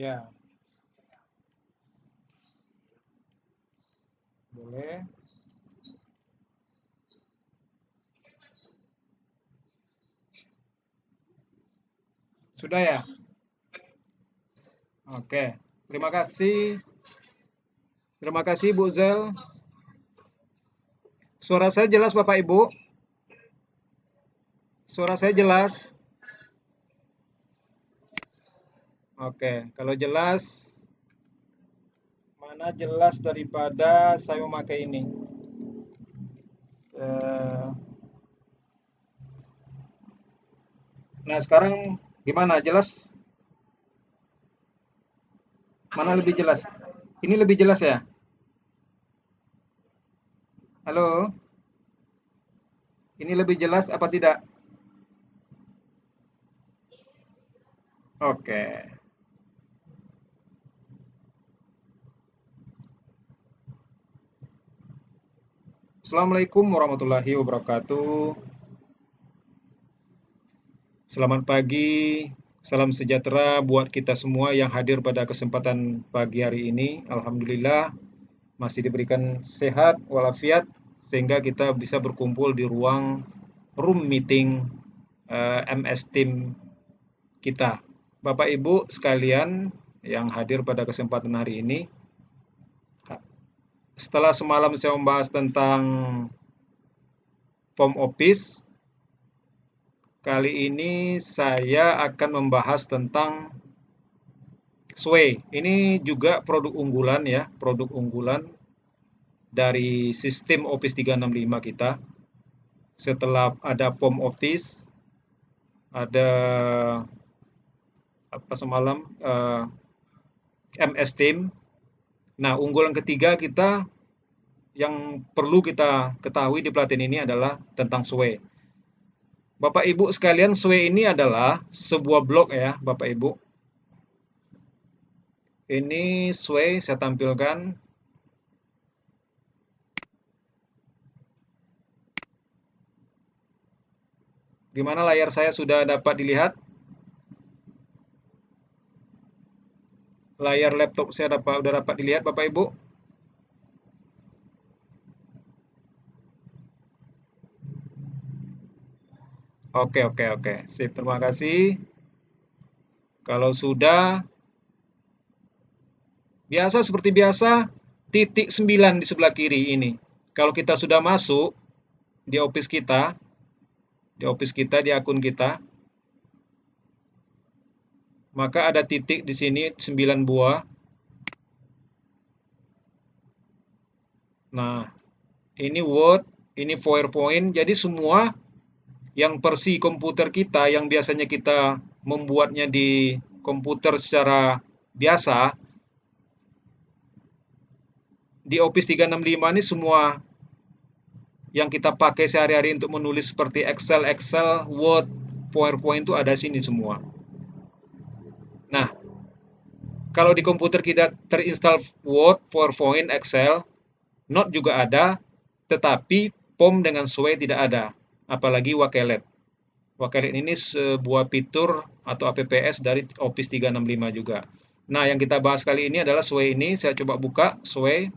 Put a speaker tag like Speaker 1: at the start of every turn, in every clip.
Speaker 1: Ya, boleh. Sudah ya? Oke. Terima kasih. Terima kasih Bu Zel. Suara saya jelas Bapak Ibu? Suara saya jelas? Oke, kalau jelas, mana jelas daripada saya memakai ini. Eh, Nah, sekarang gimana? Jelas? Mana lebih jelas? Ini lebih jelas ya? Halo? Ini lebih jelas apa tidak? Oke. Assalamualaikum warahmatullahi wabarakatuh. Selamat pagi, salam sejahtera buat kita semua yang hadir pada kesempatan pagi hari ini. Alhamdulillah masih diberikan sehat walafiat sehingga kita bisa berkumpul di ruang room meeting MS Team kita. Bapak Ibu sekalian yang hadir pada kesempatan hari ini, setelah semalam saya membahas tentang form office, kali ini saya akan membahas tentang Sway. Ini juga produk unggulan ya, produk unggulan dari sistem Office 365 kita. Setelah ada form office, ada apa semalam MS Team. Nah, unggulan ketiga kita yang perlu kita ketahui di pelatihan ini adalah tentang Sway. Bapak Ibu sekalian, Sway ini adalah sebuah blog ya, Bapak Ibu. Ini Sway saya tampilkan. Gimana layar saya sudah dapat dilihat? Layar laptop saya udah dapat dilihat Bapak Ibu? Oke, oke, oke. Sip, terima kasih. Kalau sudah, biasa seperti biasa, titik 9 di sebelah kiri ini. Kalau kita sudah masuk di office kita, di akun kita, maka ada titik di sini 9 buah. Nah, ini Word, ini PowerPoint. Jadi semua yang versi komputer kita yang biasanya kita membuatnya di komputer secara biasa, di Office 365 ini semua yang kita pakai sehari-hari untuk menulis seperti Excel, Word, PowerPoint itu ada sini semua. Nah, kalau di komputer kita terinstall Word, PowerPoint, Excel, Note juga ada, tetapi POM dengan Sway tidak ada, apalagi Wakelet. Wakelet ini sebuah fitur atau APPS dari Office 365 juga. Nah, yang kita bahas kali ini adalah Sway ini. Saya coba buka Sway.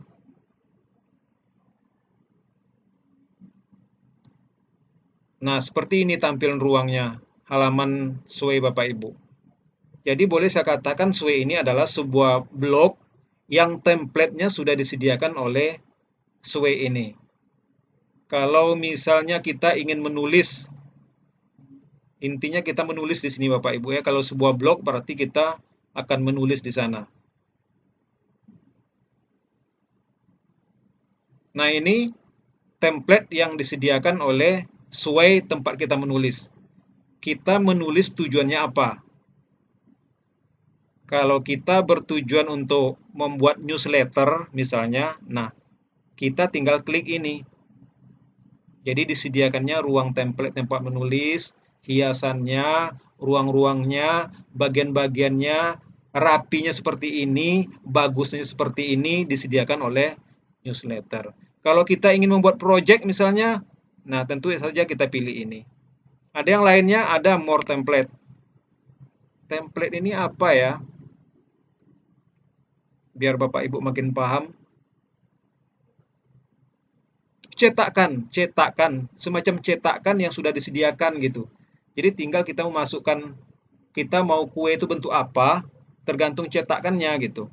Speaker 1: Nah, seperti ini tampilan ruangnya, halaman Sway Bapak Ibu. Jadi boleh saya katakan Sway ini adalah sebuah blog yang template-nya sudah disediakan oleh Sway ini. Kalau misalnya kita ingin menulis, intinya kita menulis di sini Bapak Ibu ya. Kalau sebuah blog berarti kita akan menulis di sana. Nah, ini template yang disediakan oleh Sway tempat kita menulis. Kita menulis tujuannya apa? Kalau kita bertujuan untuk membuat newsletter misalnya, nah kita tinggal klik ini. Jadi disediakannya ruang template tempat menulis, hiasannya, ruang-ruangnya, bagian-bagiannya, rapinya seperti ini, bagusnya seperti ini, disediakan oleh newsletter. Kalau kita ingin membuat project misalnya, nah tentu saja kita pilih ini. Ada yang lainnya, ada more template. Template ini apa ya? biar Bapak Ibu makin paham. Cetakan, semacam cetakan yang sudah disediakan gitu. Jadi tinggal kita memasukkan, kita mau kue itu bentuk apa, tergantung cetakannya gitu.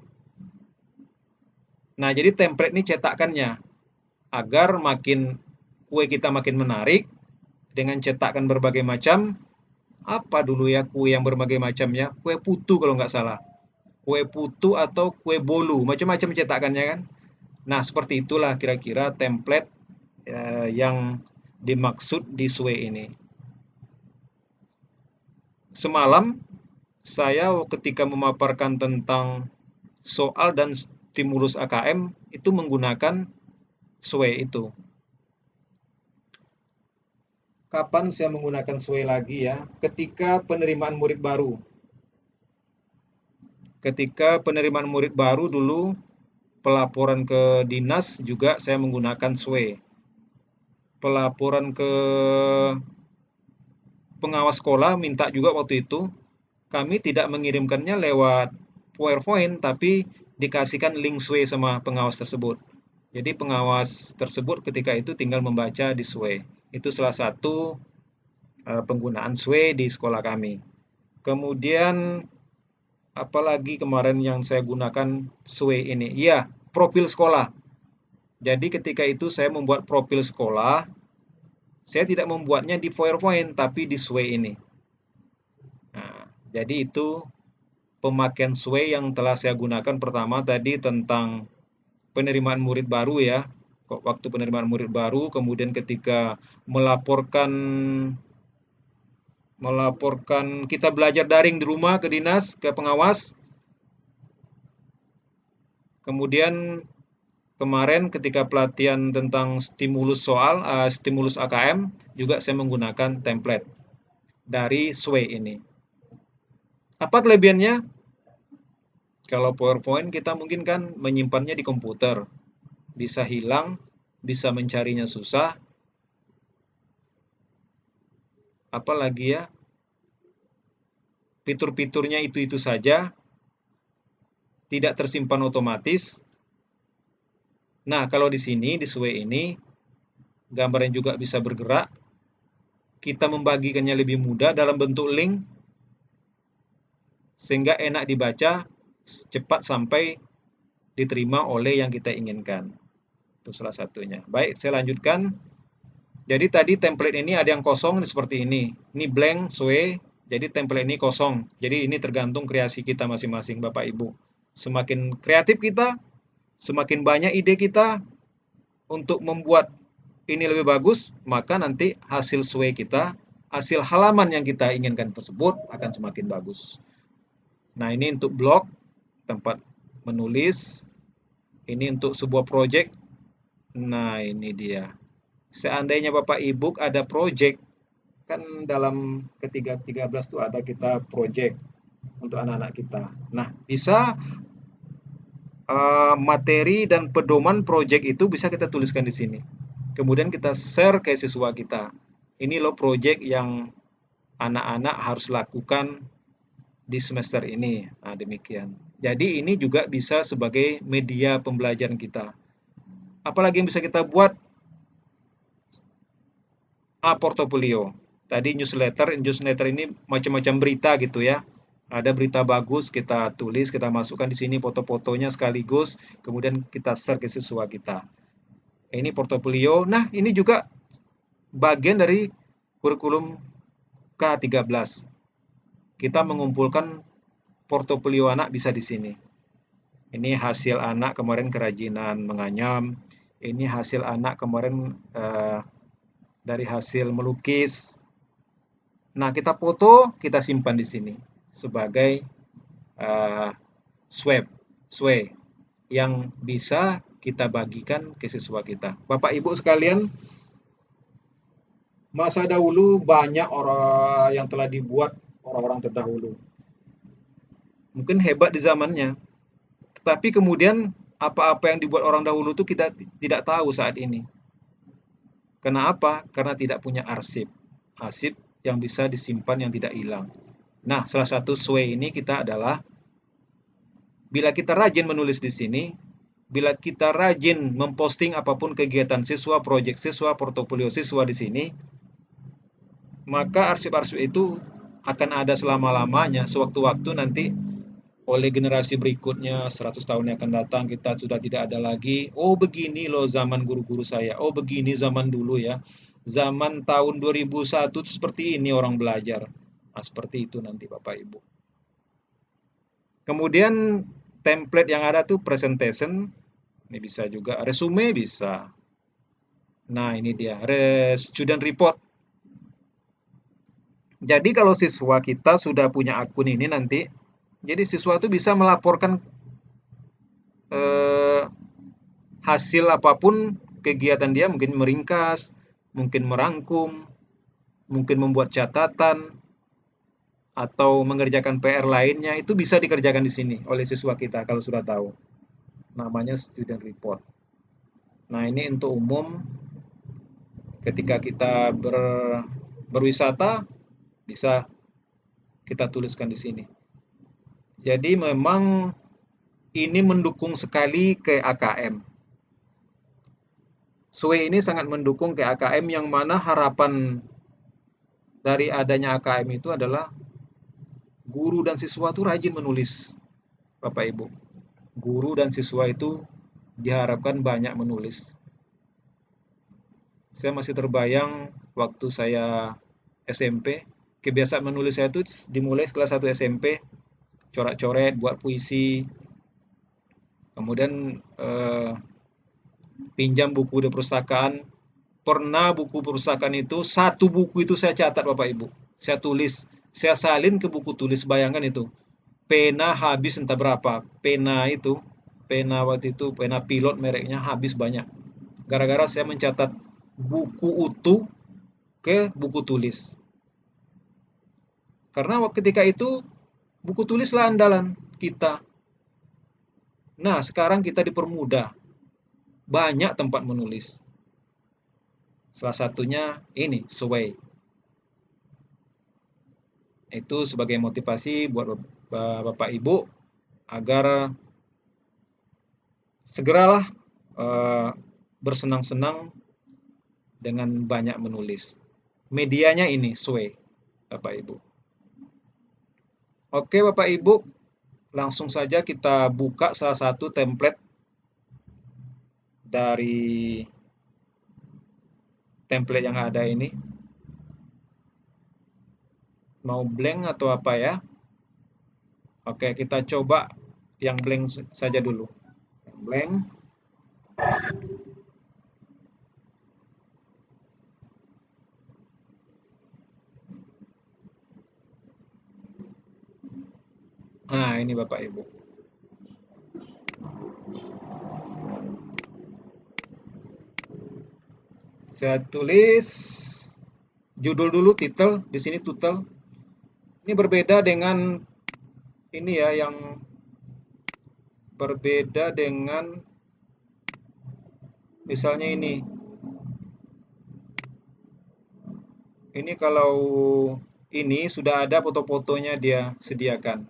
Speaker 1: Nah, jadi template ini cetakannya, agar kue kita makin menarik dengan cetakan berbagai macam. Apa dulu ya kue yang berbagai macam ya? Kue putu kalau nggak salah. Kue putu atau kue bolu, macam-macam cetakannya kan. Nah, seperti itulah kira-kira template yang dimaksud di SWE ini. Semalam saya ketika memaparkan tentang soal dan stimulus AKM itu menggunakan SWE itu. Kapan saya menggunakan SWE lagi ya? Ketika penerimaan murid baru. Ketika penerimaan murid baru dulu pelaporan ke dinas juga saya menggunakan SWE. Pelaporan ke pengawas sekolah minta juga waktu itu, kami tidak mengirimkannya lewat PowerPoint, tapi dikasihkan link SWE sama pengawas tersebut. Jadi pengawas tersebut ketika itu tinggal membaca di SWE. Itu salah satu penggunaan SWE di sekolah kami. Kemudian apalagi kemarin yang saya gunakan SWE ini? Iya, profil sekolah. Jadi ketika itu saya membuat profil sekolah, saya tidak membuatnya di PowerPoint, tapi di SWE ini. Nah, jadi itu pemakaian SWE yang telah saya gunakan pertama tadi tentang penerimaan murid baru ya. Waktu penerimaan murid baru, kemudian ketika melaporkan melaporkan kita belajar daring di rumah ke dinas, ke pengawas. Kemudian kemarin ketika pelatihan tentang stimulus AKM, juga saya menggunakan template dari SWE ini. Apa kelebihannya? Kalau PowerPoint kita mungkin kan menyimpannya di komputer, bisa hilang, bisa mencarinya susah, apalagi ya, fitur-fiturnya itu-itu saja, tidak tersimpan otomatis. Nah, kalau di sini, di SWE ini, gambarnya juga bisa bergerak, kita membagikannya lebih mudah dalam bentuk link, sehingga enak dibaca, cepat sampai diterima oleh yang kita inginkan. Itu salah satunya. Baik, saya lanjutkan. Jadi tadi template ini ada yang kosong seperti ini. Ini blank, SWE. Jadi template ini kosong. Jadi ini tergantung kreasi kita masing-masing, Bapak Ibu. Semakin kreatif kita, semakin banyak ide kita untuk membuat ini lebih bagus, maka nanti hasil SWE kita, hasil halaman yang kita inginkan tersebut akan semakin bagus. Nah, ini untuk blog, tempat menulis. Ini untuk sebuah project. Nah, ini dia. Seandainya Bapak Ibu ada project, kan dalam ketiga 13 itu ada kita project untuk anak-anak kita. Nah, bisa materi dan pedoman project itu bisa kita tuliskan di sini. Kemudian kita share ke siswa kita. Ini loh project yang anak-anak harus lakukan di semester ini. Nah, demikian. Jadi ini juga bisa sebagai media pembelajaran kita. Apalagi yang bisa kita buat? Portofolio. Tadi newsletter ini macam-macam berita gitu ya. Ada berita bagus, kita tulis, kita masukkan di sini foto-fotonya sekaligus, kemudian kita share ke siswa kita. Ini portofolio. Nah, ini juga bagian dari kurikulum K13. Kita mengumpulkan portofolio anak bisa di sini. Ini hasil anak kemarin kerajinan menganyam. Ini hasil anak kemarin dari hasil melukis. Nah, kita foto, kita simpan di sini sebagai uh, SWE yang bisa kita bagikan ke siswa kita. Bapak Ibu sekalian, masa dahulu banyak orang yang telah dibuat orang-orang terdahulu. Mungkin hebat di zamannya, tetapi kemudian apa-apa yang dibuat orang dahulu itu kita tidak tahu saat ini. Kenapa? Karena tidak punya arsip. Arsip yang bisa disimpan yang tidak hilang. Nah, salah satu SWE ini kita adalah Bila kita rajin menulis di sini, bila kita rajin memposting apapun kegiatan siswa, proyek siswa, portofolio siswa di sini, maka arsip-arsip itu akan ada selama-lamanya. Sewaktu-waktu nanti oleh generasi berikutnya 100 tahun yang akan datang kita sudah tidak ada lagi. Oh begini loh zaman guru-guru saya. Oh begini zaman dulu ya. Zaman tahun 2001 seperti ini orang belajar. Nah, seperti itu nanti Bapak Ibu. Kemudian template yang ada tuh presentation, ini bisa juga resume bisa. Nah, ini dia, student report. Jadi kalau siswa kita sudah punya akun ini nanti, jadi siswa itu bisa melaporkan eh, hasil apapun kegiatan dia, mungkin meringkas, mungkin merangkum, mungkin membuat catatan, atau mengerjakan PR lainnya, itu bisa dikerjakan di sini oleh siswa kita kalau sudah tahu. Namanya student report. Nah, ini untuk umum ketika kita berwisata bisa kita tuliskan di sini. Jadi memang ini mendukung sekali ke AKM. SWE ini sangat mendukung ke AKM yang mana harapan dari adanya AKM itu adalah guru dan siswa itu rajin menulis, Bapak Ibu. Guru dan siswa itu diharapkan banyak menulis. Saya masih terbayang waktu saya SMP, kebiasaan menulis saya itu dimulai kelas 1 SMP, coret-coret, buat puisi, kemudian pinjam buku di perpustakaan. Pernah buku perpustakaan itu, satu buku itu saya catat Bapak Ibu. Saya tulis, saya salin ke buku tulis, bayangkan itu. Pena habis entah berapa. Pena itu, pena waktu itu, pena pilot mereknya habis banyak. Gara-gara saya mencatat buku utuh ke buku tulis. Karena ketika itu buku tulislah andalan kita. Nah, sekarang kita dipermudah. Banyak tempat menulis. Salah satunya ini, Sway. Itu sebagai motivasi buat Bapak Ibu agar segeralah bersenang-senang dengan banyak menulis. Medianya ini, Sway, Bapak Ibu. Oke Bapak Ibu, langsung saja kita buka salah satu template dari template yang ada ini. Mau blank atau apa ya? Oke, kita coba yang blank saja dulu. Yang blank. Nah, ini Bapak Ibu. Saya tulis judul dulu, title, di sini title. Ini berbeda dengan ini ya, yang berbeda dengan misalnya ini. Ini kalau ini sudah ada foto-fotonya dia sediakan.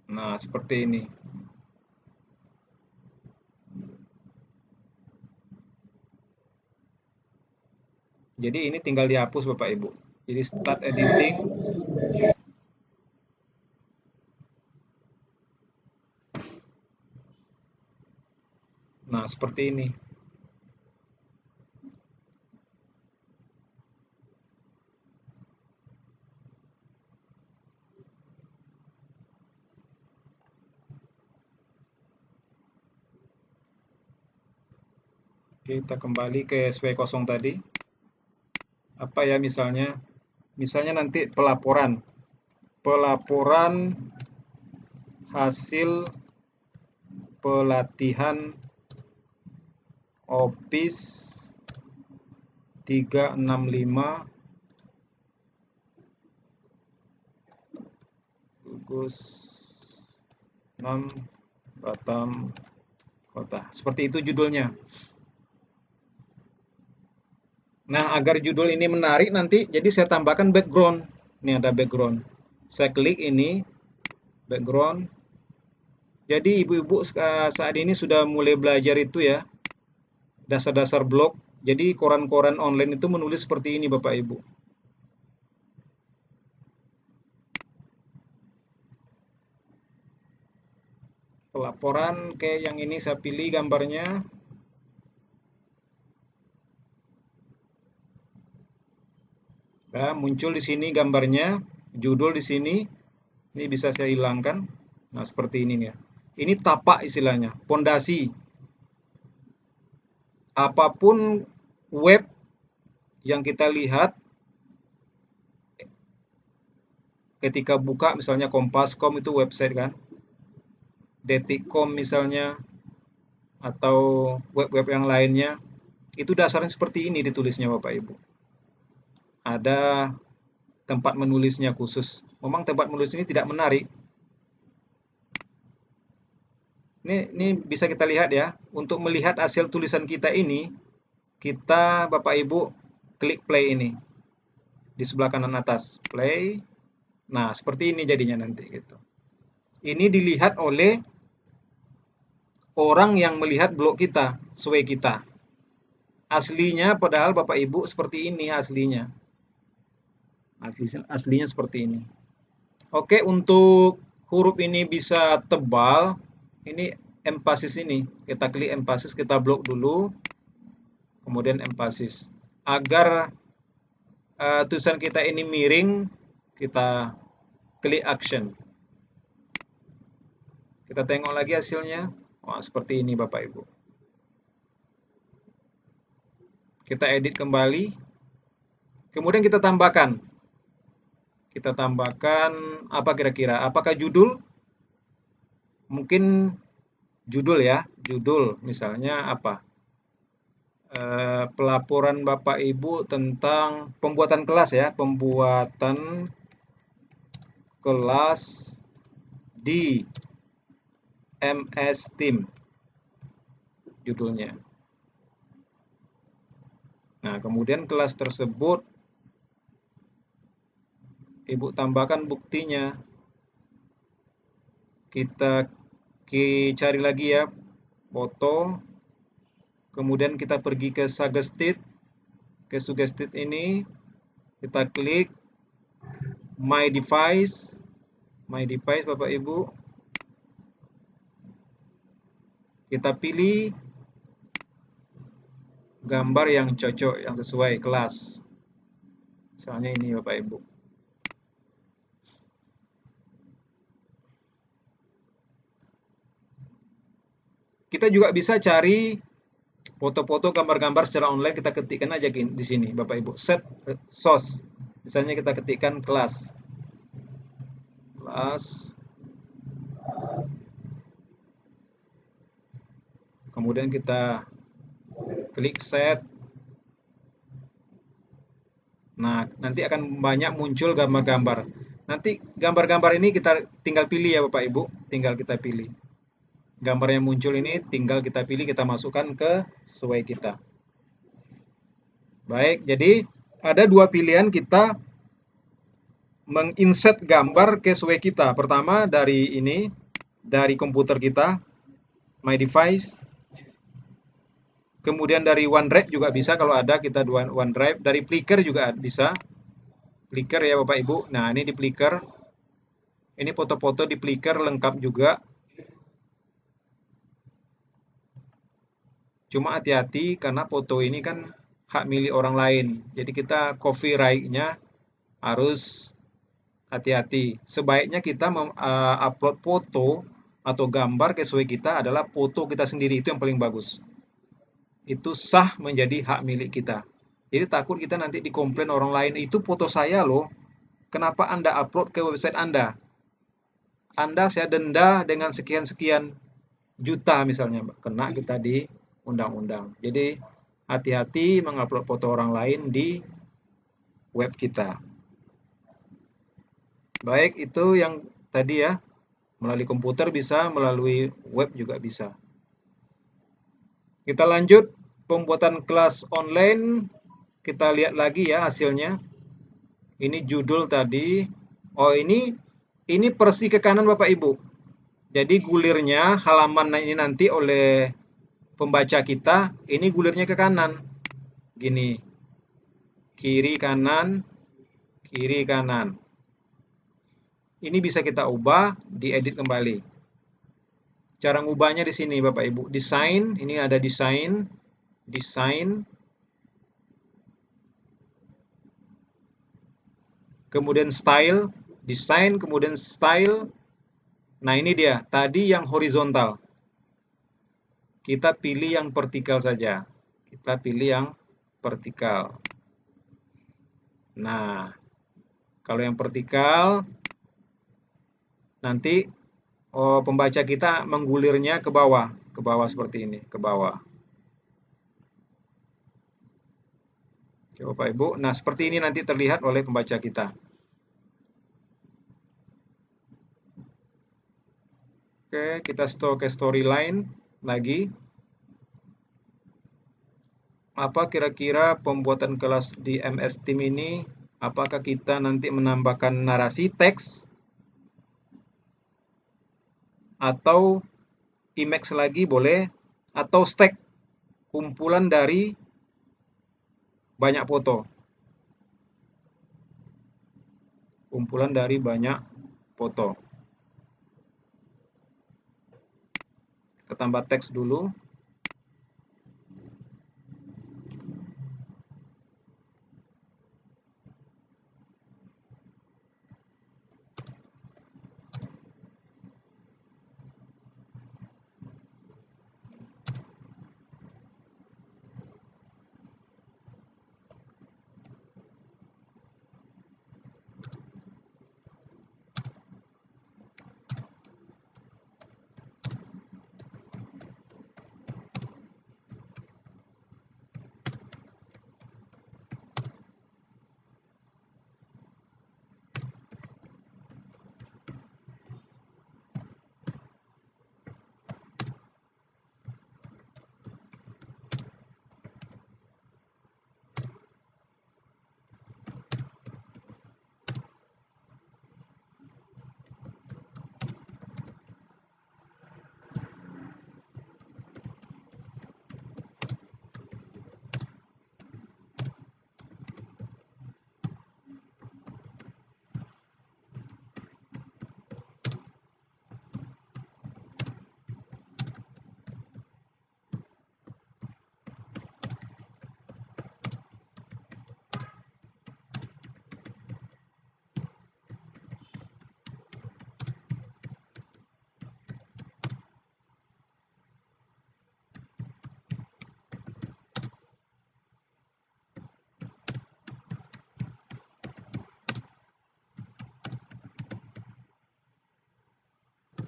Speaker 1: Nah, seperti ini. Jadi ini tinggal dihapus Bapak Ibu. Jadi start editing. Nah, seperti ini. Kita kembali ke SW0 tadi. Apa ya misalnya? Misalnya nanti pelaporan. Pelaporan hasil pelatihan Office 365 gugus 6 Batam Kota. Seperti itu judulnya. Nah, agar judul ini menarik nanti, jadi saya tambahkan background. Ini ada background. Saya klik ini, background. Jadi ibu-ibu saat ini sudah mulai belajar itu ya, dasar-dasar blog. Jadi koran-koran online itu menulis seperti ini Bapak Ibu. Pelaporan kayak yang ini saya pilih gambarnya. Nah, muncul di sini gambarnya, judul di sini. Ini bisa saya hilangkan. Nah, seperti ini nih ya. Ini tapak istilahnya, pondasi. Apapun web yang kita lihat ketika buka, misalnya Kompas.com itu website kan, Detik.com misalnya, atau web-web yang lainnya, itu dasarnya seperti ini ditulisnya Bapak Ibu. Ada tempat menulisnya khusus. Memang tempat menulis ini tidak menarik. Ini bisa kita lihat ya. Untuk melihat hasil tulisan kita ini, kita Bapak Ibu klik play ini di sebelah kanan atas, play. Nah, seperti ini jadinya nanti gitu. Ini dilihat oleh orang yang melihat blog kita, sesuai kita. Aslinya padahal Bapak Ibu seperti ini aslinya. Aslinya seperti ini. Oke, untuk huruf ini bisa tebal. Ini emphasis ini. Kita klik emphasis, kita blok dulu. Kemudian emphasis. Agar tulisan kita ini miring, kita klik action. Kita tengok lagi hasilnya. Wah, seperti ini Bapak Ibu. Kita edit kembali. Kemudian kita tambahkan. Kita tambahkan apa kira-kira? Apakah judul? Mungkin judul ya. Judul misalnya apa? Pelaporan Bapak Ibu tentang pembuatan kelas ya. Pembuatan kelas di MS Team. Judulnya. Nah, kemudian kelas tersebut Ibu tambahkan buktinya. Kita cari lagi ya, foto. Kemudian kita pergi ke Suggested. Ke Suggested ini, kita klik My Device. My Device Bapak Ibu. Kita pilih gambar yang cocok, yang sesuai kelas. Misalnya ini Bapak Ibu. Kita juga bisa cari foto-foto, gambar-gambar secara online, kita ketikkan aja di sini Bapak Ibu. Set source. Misalnya kita ketikkan kelas. Kelas. Kemudian kita klik set. Nah, nanti akan banyak muncul gambar-gambar. Nanti gambar-gambar ini kita tinggal pilih ya Bapak Ibu, tinggal kita pilih. Gambar yang muncul ini tinggal kita pilih, kita masukkan ke sesuai kita. Baik, jadi ada dua pilihan kita menginsert gambar ke sesuai kita. Pertama dari ini, dari komputer kita, My Device. Kemudian dari OneDrive juga bisa kalau ada kita OneDrive. Dari Flickr juga bisa. Flickr ya Bapak Ibu. Nah, ini di Flickr. Ini foto-foto di Flickr lengkap juga. Cuma hati-hati karena foto ini kan hak milik orang lain. Jadi kita copyright-nya harus hati-hati. Sebaiknya kita upload foto atau gambar sesuai kita adalah foto kita sendiri, itu yang paling bagus. Itu sah menjadi hak milik kita. Jadi takut kita nanti dikomplain orang lain, itu foto saya loh. Kenapa Anda upload ke website Anda? Anda saya denda dengan sekian-sekian juta misalnya, kena kita di undang-undang. Jadi hati-hati mengupload foto orang lain di web kita. Baik, itu yang tadi ya, melalui komputer bisa, melalui web juga bisa. Kita lanjut pembuatan kelas online. Kita lihat lagi ya hasilnya. Ini judul tadi. Oh, ini persi ke kanan Bapak Ibu. Jadi gulirnya halaman ini nanti oleh pembaca kita, ini gulirnya ke kanan. Gini, kiri kanan, kiri kanan. Ini bisa kita ubah, diedit kembali. Cara ngubahnya di sini Bapak Ibu. Desain, ini ada desain, desain. Kemudian style, desain, kemudian style. Nah, ini dia. Tadi yang horizontal. Kita pilih yang vertikal saja. Kita pilih yang vertikal. Nah, kalau yang vertikal nanti pembaca kita menggulirnya ke bawah seperti ini, ke bawah. Oke, Bapak Ibu. Nah, seperti ini nanti terlihat oleh pembaca kita. Oke, kita ke storyline lagi. Apa kira-kira pembuatan kelas di MS Team ini? Apakah kita nanti menambahkan narasi teks atau image lagi boleh, atau stack kumpulan dari banyak foto. Kumpulan dari banyak foto. Kita tambah teks dulu.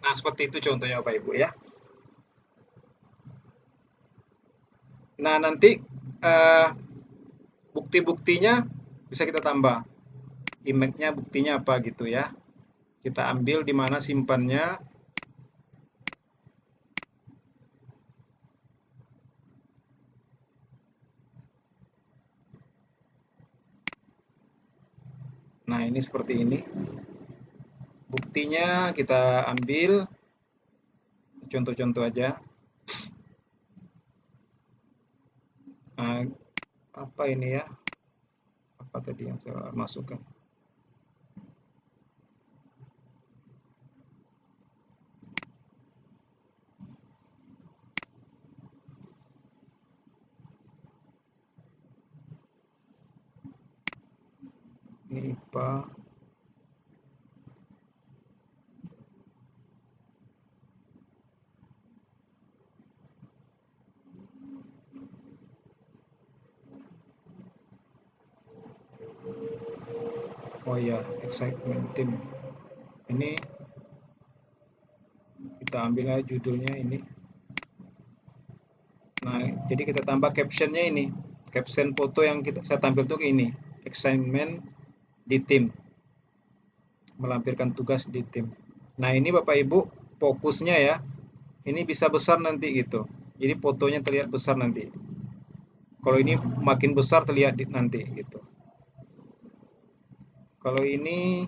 Speaker 1: Nah, seperti itu contohnya Bapak Ibu ya. Nah, nanti bukti-buktinya bisa kita tambah. Image-nya buktinya apa gitu ya. Kita ambil di mana simpannya. Nah, ini seperti ini. Buktinya kita ambil contoh-contoh aja. Nah, apa ini ya? Apa tadi yang saya masukkan? Ini IPA. Oh ya, excitement team. Ini kita ambil aja judulnya ini. Nah, jadi kita tambah captionnya ini. Caption foto yang saya tampil tuh ini. Excitement di tim. Melampirkan tugas di tim. Nah, ini Bapak Ibu fokusnya ya. Ini bisa besar nanti gitu. Jadi fotonya terlihat besar nanti. Kalau ini makin besar terlihat nanti gitu. Kalau ini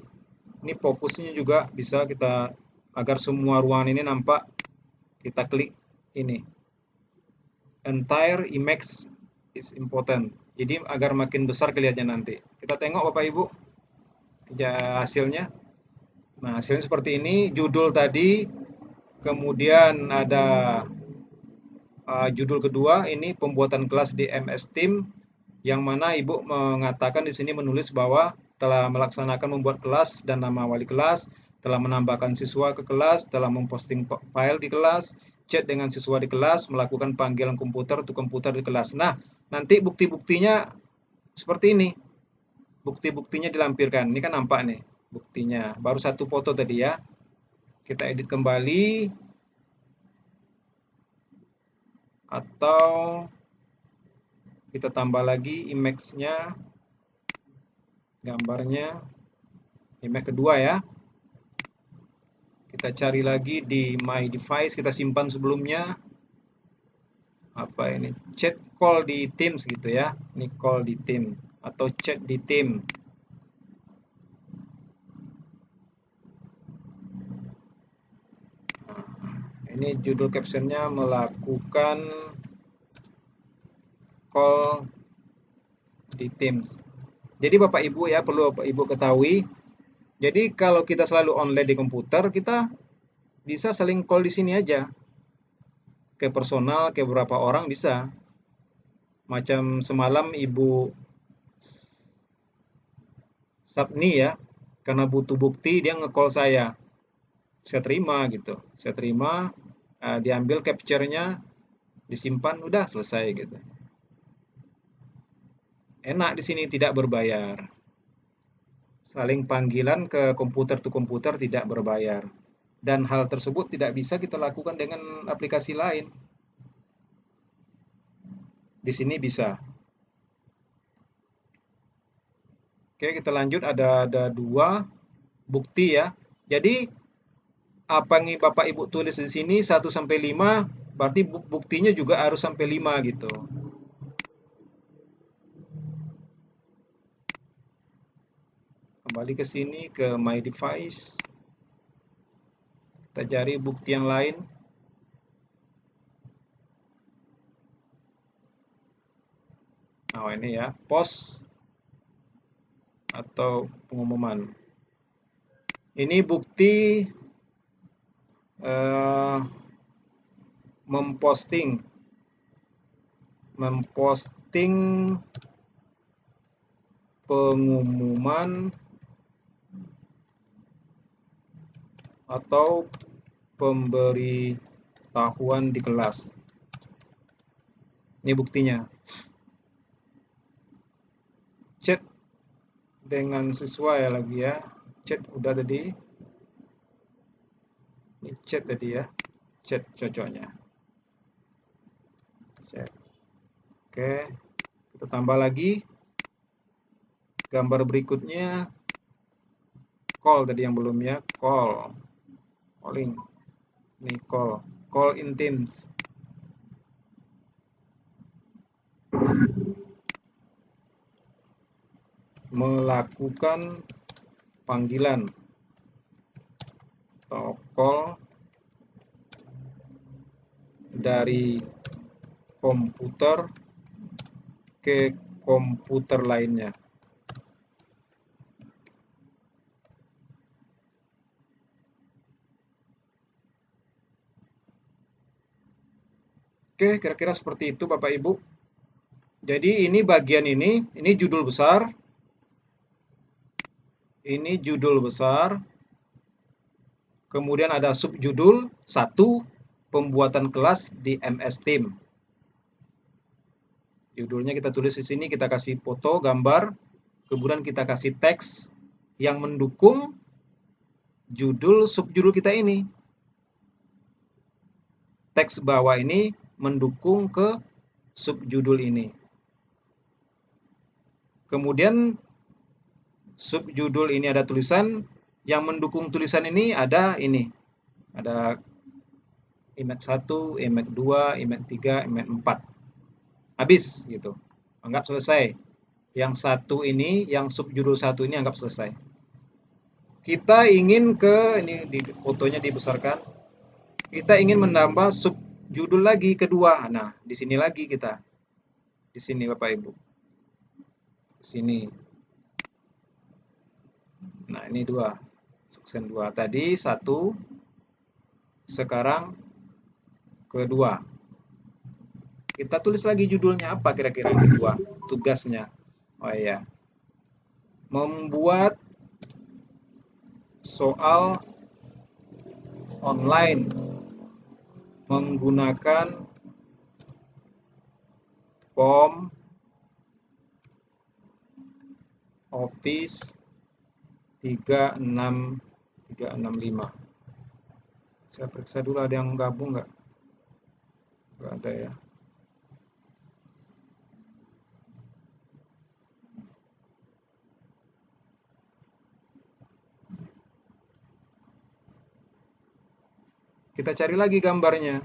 Speaker 1: fokusnya juga bisa kita agar semua ruangan ini nampak. Kita klik ini. Entire image is important. Jadi agar makin besar kelihatannya nanti. Kita tengok Bapak Ibu hasilnya. Nah, hasilnya seperti ini. Judul tadi, kemudian ada judul kedua ini pembuatan kelas di MS Team, yang mana Ibu mengatakan di sini menulis bahwa telah melaksanakan membuat kelas dan nama wali kelas, telah menambahkan siswa ke kelas, telah memposting file di kelas, chat dengan siswa di kelas, melakukan panggilan komputer untuk komputer di kelas. Nah, nanti bukti-buktinya seperti ini. Bukti-buktinya dilampirkan. Ini kan nampak nih buktinya. Baru satu foto tadi ya. Kita edit kembali. Atau kita tambah lagi image-nya, gambarnya, image kedua ya. Kita cari lagi di My Device, kita simpan sebelumnya. Apa ini? Chat call di Teams gitu ya. Ini call di Teams atau chat di Teams. Ini judul captionnya melakukan call di Teams. Jadi Bapak Ibu ya, perlu Bapak Ibu ketahui. Jadi kalau kita selalu online di komputer, kita bisa saling call di sini aja. Ke personal, ke beberapa orang bisa. Macam semalam Ibu Sapni ya, karena butuh bukti dia nge-call saya. Saya terima gitu. Saya terima, diambil capture-nya, disimpan, udah selesai gitu. Enak di sini tidak berbayar. Saling panggilan ke komputer to komputer tidak berbayar. Dan hal tersebut tidak bisa kita lakukan dengan aplikasi lain. Di sini bisa. Oke, kita lanjut. Ada dua bukti ya. Jadi apa yang Bapak Ibu tulis di sini 1 sampai 5, berarti buktinya juga harus sampai 5 gitu. Kembali ke sini ke My Device. Kita cari bukti yang lain. Nah, ini ya, post atau pengumuman. Ini bukti memposting pengumuman atau pemberitahuan di kelas. Ini buktinya. Chat dengan siswa ya lagi ya. Chat udah tadi. Ini chat tadi ya. Chat cocoknya. Chat. Oke. Kita tambah lagi. Gambar berikutnya. Call tadi yang belum ya. Calling. Ini call. Call in Teams. Melakukan panggilan atau call dari komputer ke komputer lainnya. Oke, kira-kira seperti itu Bapak Ibu. Jadi ini bagian ini judul besar. Ini judul besar. Kemudian ada subjudul 1, pembuatan kelas di MS Team. Judulnya kita tulis di sini, kita kasih foto, gambar, kemudian kita kasih teks yang mendukung judul subjudul kita ini. Teks bawah ini mendukung ke subjudul ini. Kemudian subjudul ini ada tulisan, yang mendukung tulisan ini ada ini. Ada image 1, image 2, image 3, image 4. habis gitu. Anggap selesai. Yang satu ini, yang subjudul satu ini anggap selesai. Kita ingin ini di fotonya dibesarkan. Kita ingin menambah subjudul lagi kedua. Nah, di sini lagi kita. Di sini Bapak Ibu. Di sini. Nah, ini dua. Section 2. Tadi satu, sekarang kedua. Kita tulis lagi judulnya apa kira-kira yang kedua, tugasnya. Oh iya, membuat soal online menggunakan form Office 365. Saya periksa dulu ada yang gabung nggak? Nggak ada ya. Kita cari lagi gambarnya.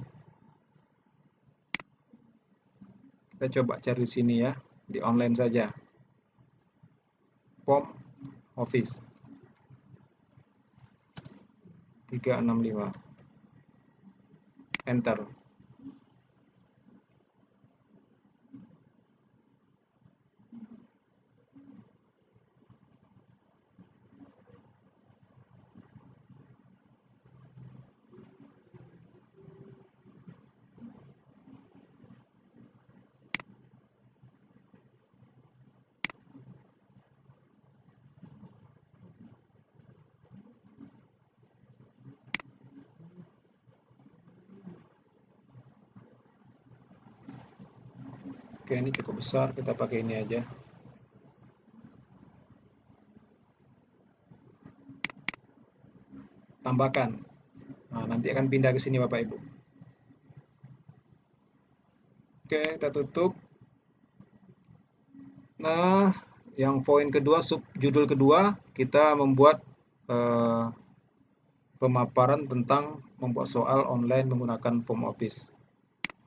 Speaker 1: Kita coba cari di sini ya, di online saja. Form Office 365. Enter. Oke, ini cukup besar, kita pakai ini aja. Tambahkan. Nah, nanti akan pindah ke sini Bapak Ibu. Oke, kita tutup. Nah, yang poin kedua, subjudul kedua, kita membuat eh, pemaparan tentang membuat soal online menggunakan form Office.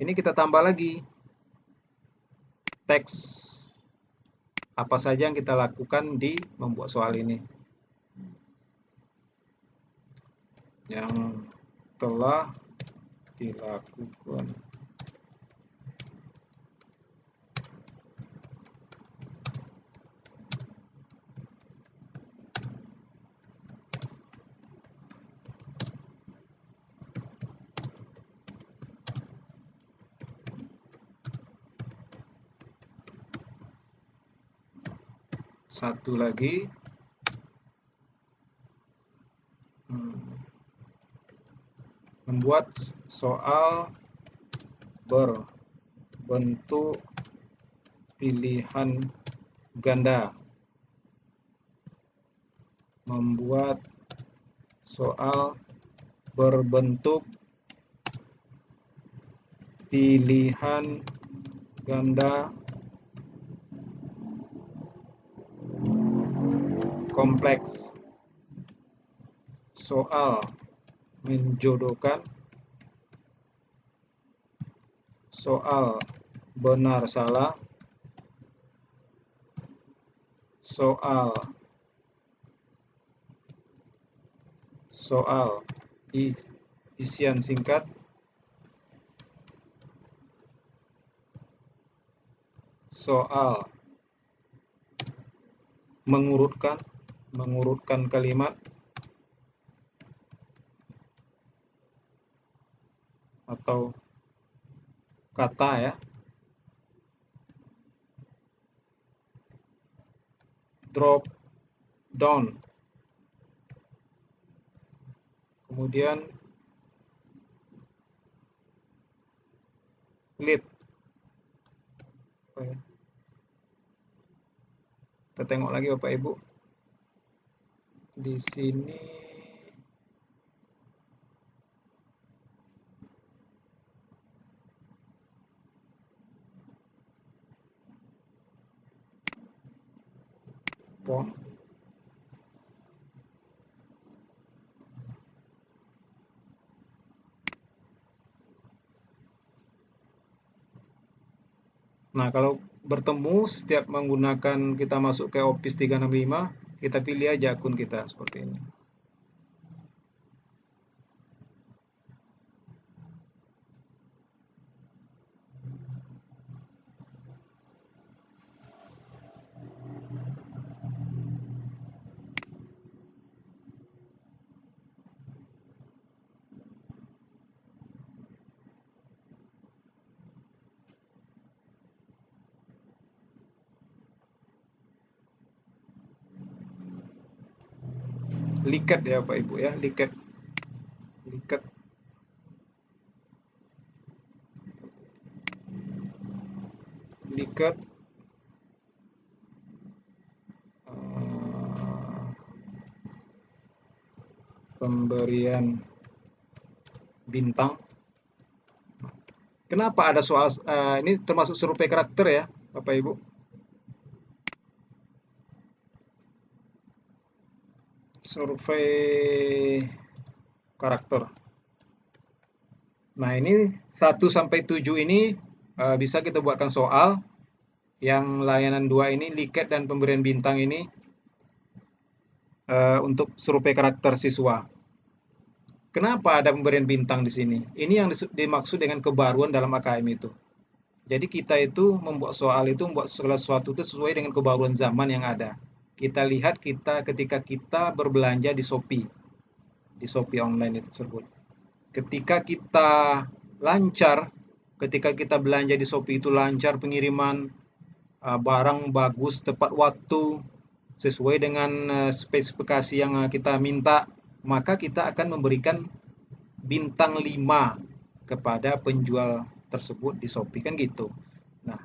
Speaker 1: Ini kita tambah lagi teks apa saja yang kita lakukan di membuat soal ini. Yang telah dilakukan. Satu lagi, membuat soal berbentuk pilihan ganda. Membuat soal berbentuk pilihan ganda kompleks. Soal menjodohkan. Soal benar salah. Soal isian singkat. Soal mengurutkan kalimat atau kata ya. Drop down. Kemudian lead. Kita tengok lagi Bapak Ibu. Di sini form. Nah, kalau bertemu setiap menggunakan kita masuk ke Office 365, kita pilih aja akun kita seperti ini. Liket ya Pak Ibu ya, liket. Liket. Liket. Pemberian bintang. Kenapa ada soal ini termasuk survei karakter ya, Bapak Ibu? Survei karakter. Nah, ini 1 sampai 7 ini bisa kita buatkan soal. Yang layanan 2 ini, liket dan pemberian bintang ini untuk survei karakter siswa. Kenapa ada pemberian bintang di sini? Ini yang dimaksud dengan kebaruan dalam AKM itu. Jadi kita itu membuat soal itu, membuat segala sesuatu itu sesuai dengan kebaruan zaman yang ada. Kita lihat ketika kita berbelanja di Shopee online itu tersebut. Ketika kita lancar, ketika kita belanja di Shopee itu lancar pengiriman, barang bagus tepat waktu, sesuai dengan spesifikasi yang kita minta, maka kita akan memberikan bintang 5 kepada penjual tersebut di Shopee kan gitu. Nah,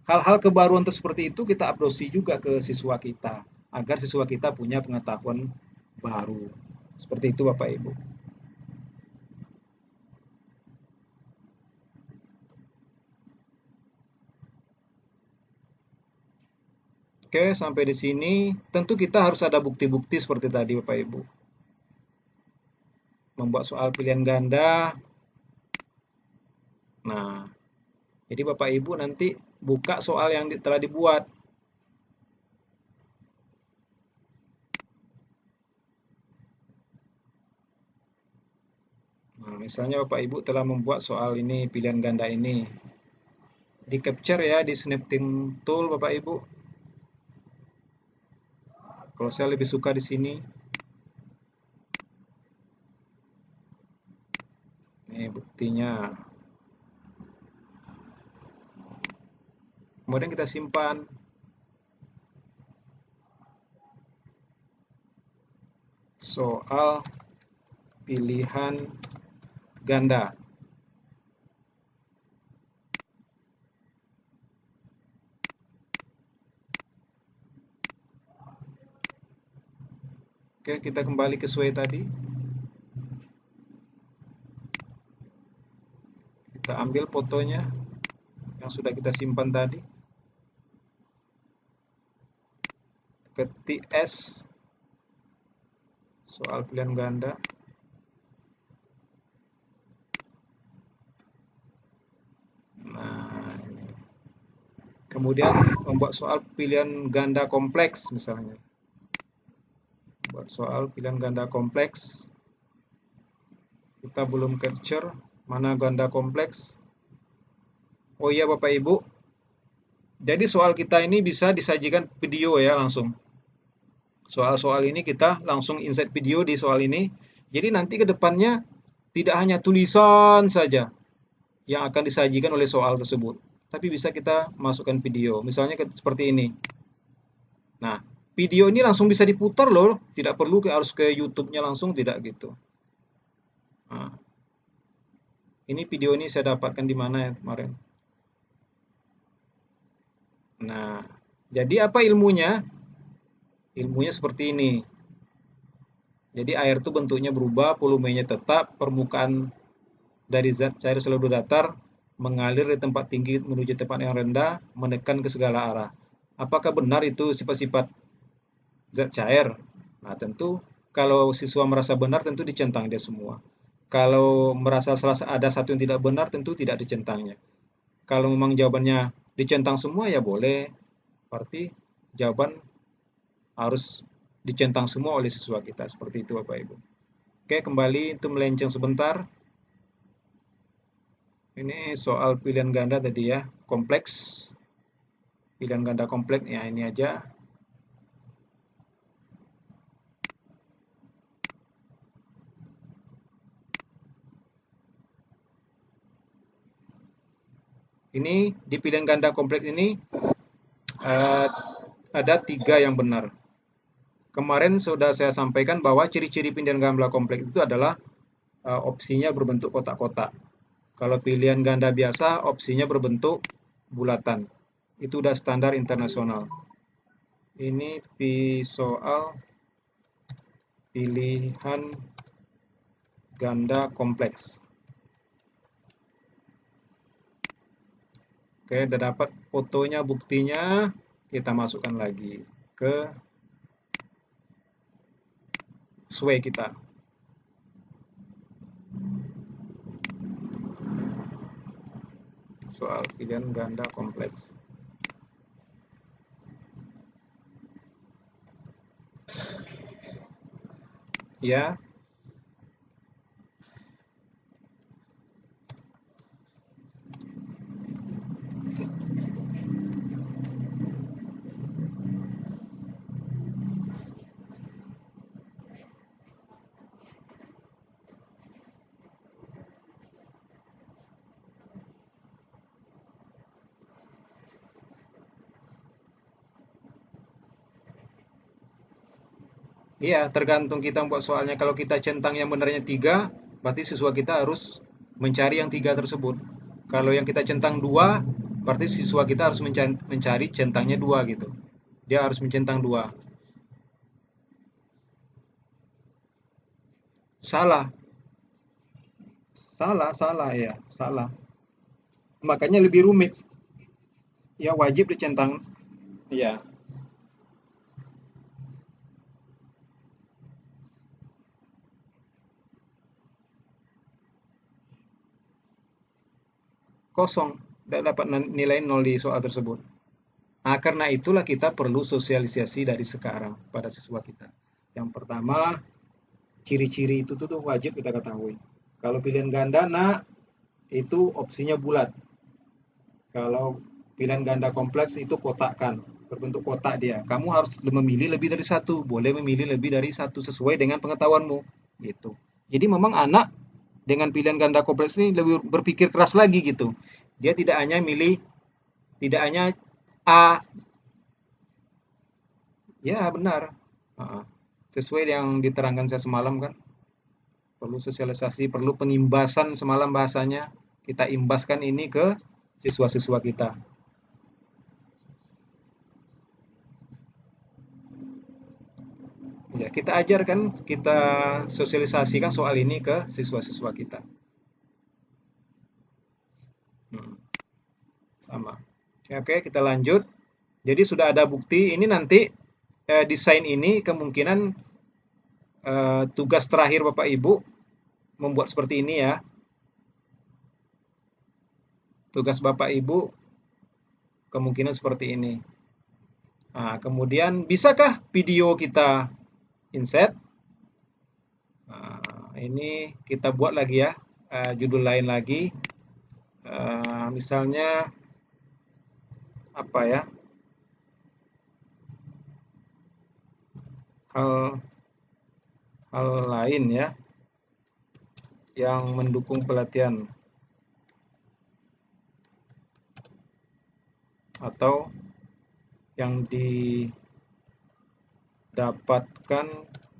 Speaker 1: hal-hal kebaruan seperti itu kita adopsi juga ke siswa kita agar siswa kita punya pengetahuan baru. Seperti itu Bapak Ibu. Oke, sampai di sini tentu kita harus ada bukti-bukti seperti tadi Bapak Ibu. Membuat soal pilihan ganda. Nah, jadi Bapak Ibu nanti buka soal yang telah dibuat. Nah, misalnya Bapak Ibu telah membuat soal ini, pilihan ganda ini. Di capture ya, di snapping tool Bapak Ibu. Kalau saya lebih suka di sini. Ini buktinya. Kemudian kita simpan. Soal pilihan ganda. Oke, kita kembali ke sesuai tadi. Kita ambil fotonya yang sudah kita simpan tadi. Ketik S soal pilihan ganda. Nah, ini. Kemudian membuat soal pilihan ganda kompleks misalnya. Buat soal pilihan ganda kompleks. Kita belum capture mana ganda kompleks. Oh iya Bapak Ibu. Jadi soal kita ini bisa disajikan video ya langsung. Soal-soal ini kita langsung insert video di soal ini. Jadi nanti ke depannya tidak hanya tulisan saja yang akan disajikan oleh soal tersebut, tapi bisa kita masukkan video. Misalnya seperti ini. Nah, video ini langsung bisa diputar loh, tidak perlu harus ke YouTube-nya langsung, tidak gitu. Nah, ini video ini saya dapatkan di mana ya kemarin. Nah, jadi apa ilmunya? Ilmunya seperti ini. Jadi air itu bentuknya berubah, volumenya tetap, permukaan dari zat cair seluruh datar mengalir dari tempat tinggi menuju tempat yang rendah, menekan ke segala arah. Apakah benar itu sifat-sifat zat cair? Nah, tentu kalau siswa merasa benar, tentu dicentang dia semua. Kalau merasa ada satu yang tidak benar, tentu tidak dicentangnya. Kalau memang jawabannya dicentang semua ya boleh. Berarti jawaban harus dicentang semua oleh siswa kita. Seperti itu Bapak Ibu. Oke, kembali itu melenceng sebentar. Ini soal pilihan ganda tadi ya, kompleks. Pilihan ganda kompleks, ya ini aja. Ini di pilihan ganda kompleks ini ada 3 yang benar. Kemarin sudah saya sampaikan bahwa ciri-ciri pilihan ganda kompleks itu adalah opsinya berbentuk kotak-kotak. Kalau pilihan ganda biasa, opsinya berbentuk bulatan. Itu udah standar internasional. Ini soal pilihan ganda kompleks. Oke, udah dapat fotonya, buktinya. Kita masukkan lagi ke sesuai kita. Soal pilihan ganda kompleks. Ya, iya, tergantung kita buat soalnya. Kalau kita centang yang benarnya 3, berarti siswa kita harus mencari yang 3 tersebut. Kalau yang kita centang 2, berarti siswa kita harus mencari centangnya 2 gitu. Dia harus mencentang 2. Salah, salah ya, salah. Makanya lebih rumit. Ya wajib dicentang. Ya, kosong. Tidak dapat nilai 0 di soal tersebut. Nah, karena itulah kita perlu sosialisasi dari sekarang pada siswa kita. Yang pertama, ciri-ciri itu tuh wajib kita ketahui. Kalau pilihan ganda, nah itu opsinya bulat. Kalau pilihan ganda kompleks itu kotakkan, berbentuk kotak dia. Kamu harus memilih lebih dari satu, boleh memilih lebih dari satu sesuai dengan pengetahuanmu. Gitu. Jadi memang anak dengan pilihan ganda kompleks ini lebih berpikir keras lagi gitu. Dia tidak hanya milih, tidak hanya A, ya benar. Sesuai yang diterangkan saya semalam kan. Perlu sosialisasi, perlu pengimbasan semalam bahasanya. Kita imbaskan ini ke siswa-siswa kita. Ya, kita ajarkan, kita sosialisasikan soal ini ke siswa-siswa kita. Sama. Oke, kita lanjut. Jadi sudah ada bukti. Ini nanti desain ini kemungkinan tugas terakhir Bapak Ibu membuat seperti ini ya. Tugas Bapak Ibu kemungkinan seperti ini. Nah, kemudian bisakah video kita inset? Nah, ini kita buat lagi ya, judul lain lagi. Misalnya apa ya? Hal lain ya yang mendukung pelatihan atau yang didapatkan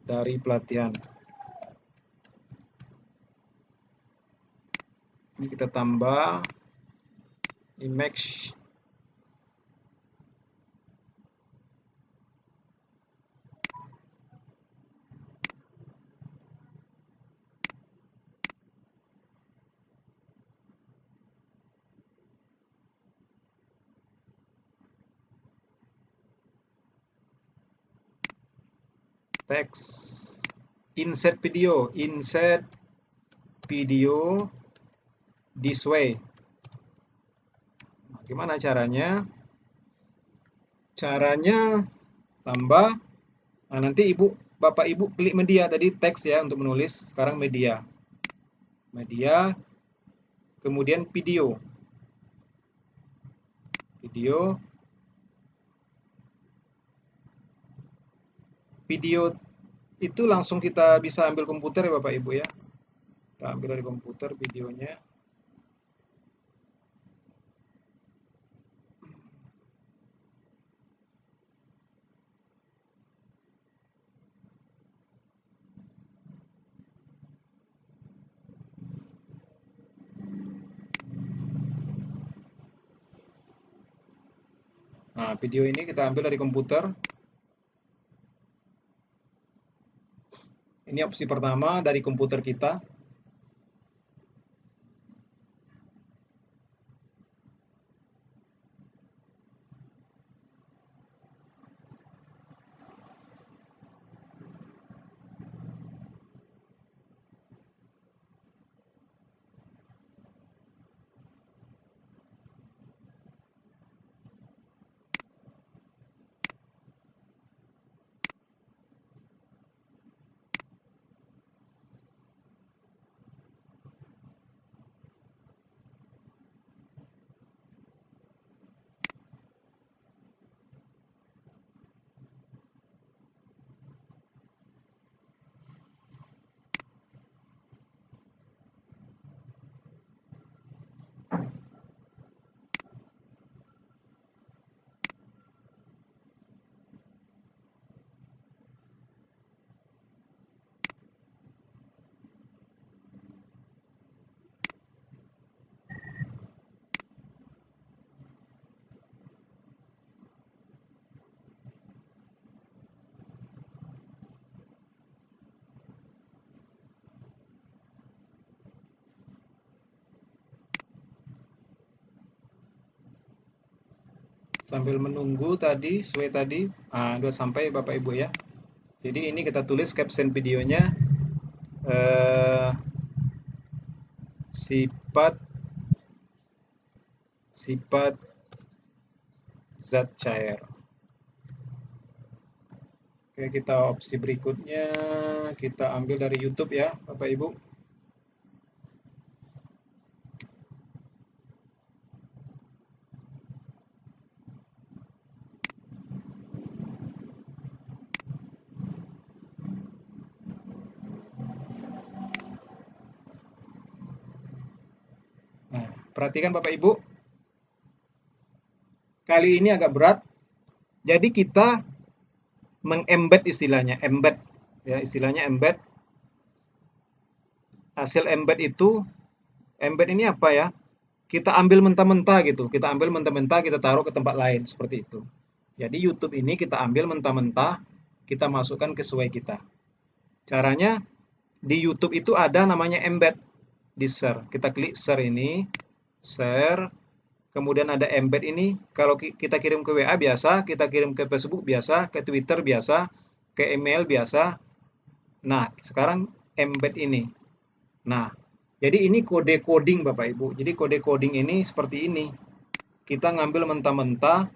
Speaker 1: dari pelatihan. Ini kita tambah image text, insert video this way. Gimana caranya? Caranya tambah. Nah, nanti Bapak Ibu klik media tadi teks ya untuk menulis. Sekarang media. Media, kemudian video. Video, video itu langsung kita bisa ambil komputer ya Bapak Ibu ya. Kita ambil dari komputer videonya. Nah, video ini kita ambil dari komputer. Ini opsi pertama dari komputer kita. Sambil menunggu tadi, sesuai tadi, udah sampai Bapak Ibu ya. Jadi ini kita tulis caption videonya, eh, sifat sifat zat cair. Oke, kita opsi berikutnya kita ambil dari YouTube ya, Bapak Ibu. Nah, perhatikan Bapak Ibu, kali ini agak berat. Jadi kita mengembed istilahnya, embed ya, istilahnya embed. Hasil embed itu, embed ini apa ya? Kita ambil mentah-mentah gitu, kita ambil mentah-mentah, kita taruh ke tempat lain seperti itu. Jadi YouTube ini kita ambil mentah-mentah, kita masukkan ke sesuai kita. Caranya di YouTube itu ada namanya embed, di share. Kita klik share ini, share, kemudian ada embed ini. Kalau kita kirim ke WA biasa, kita kirim ke Facebook biasa, ke Twitter biasa, ke email biasa. Nah, sekarang embed ini. Nah, jadi ini kode coding Bapak Ibu. Jadi kode coding ini seperti ini. Kita ngambil mentah-mentah,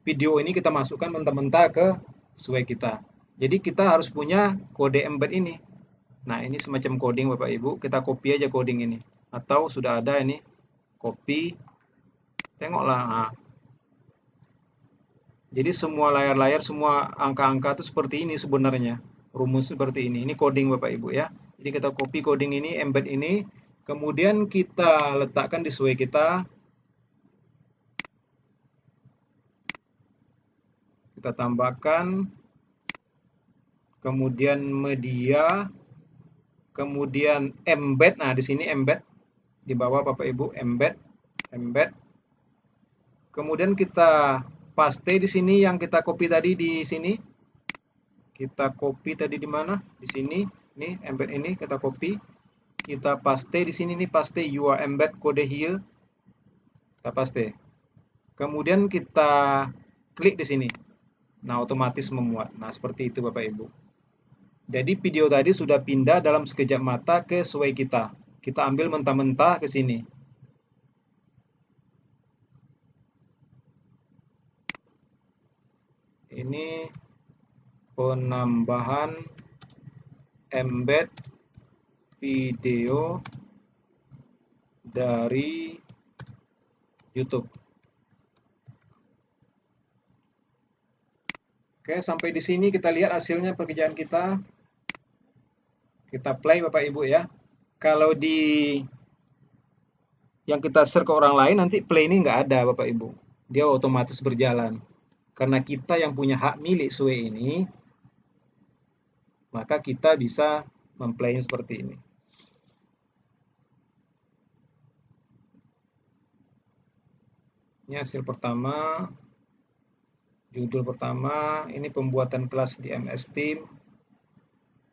Speaker 1: video ini kita masukkan mentah-mentah ke sesuai kita. Jadi kita harus punya kode embed ini. Nah, ini semacam coding Bapak Ibu. Kita copy aja coding ini. Atau sudah ada ini, copy. Tengoklah. Nah, jadi semua layar-layar, semua angka-angka itu seperti ini sebenarnya. Rumus seperti ini. Ini coding Bapak Ibu ya. Jadi kita copy coding ini, embed ini. Kemudian kita letakkan di sesuai kita. Kita tambahkan. Kemudian media. Kemudian embed. Nah, di sini embed. Di bawah Bapak Ibu, embed. Embed. Kemudian kita paste di sini yang kita copy tadi di sini. Kita copy tadi di mana? Di sini. Ini embed ini kita copy. Kita paste di sini nih, paste your embed code here. Kita paste. Kemudian kita klik di sini. Nah, otomatis memuat. Nah, seperti itu Bapak Ibu. Jadi video tadi sudah pindah dalam sekejap mata ke sesuai kita. Kita ambil mentah-mentah ke sini. Ini penambahan embed video dari YouTube. Oke, sampai di sini kita lihat hasilnya pekerjaan kita. Kita play Bapak Ibu ya. Kalau di yang kita share ke orang lain nanti play ini nggak ada Bapak Ibu. Dia otomatis berjalan. Karena kita yang punya hak milik SWE ini, maka kita bisa memplaynya seperti ini. Ini hasil pertama, judul pertama, ini pembuatan kelas di MS Team.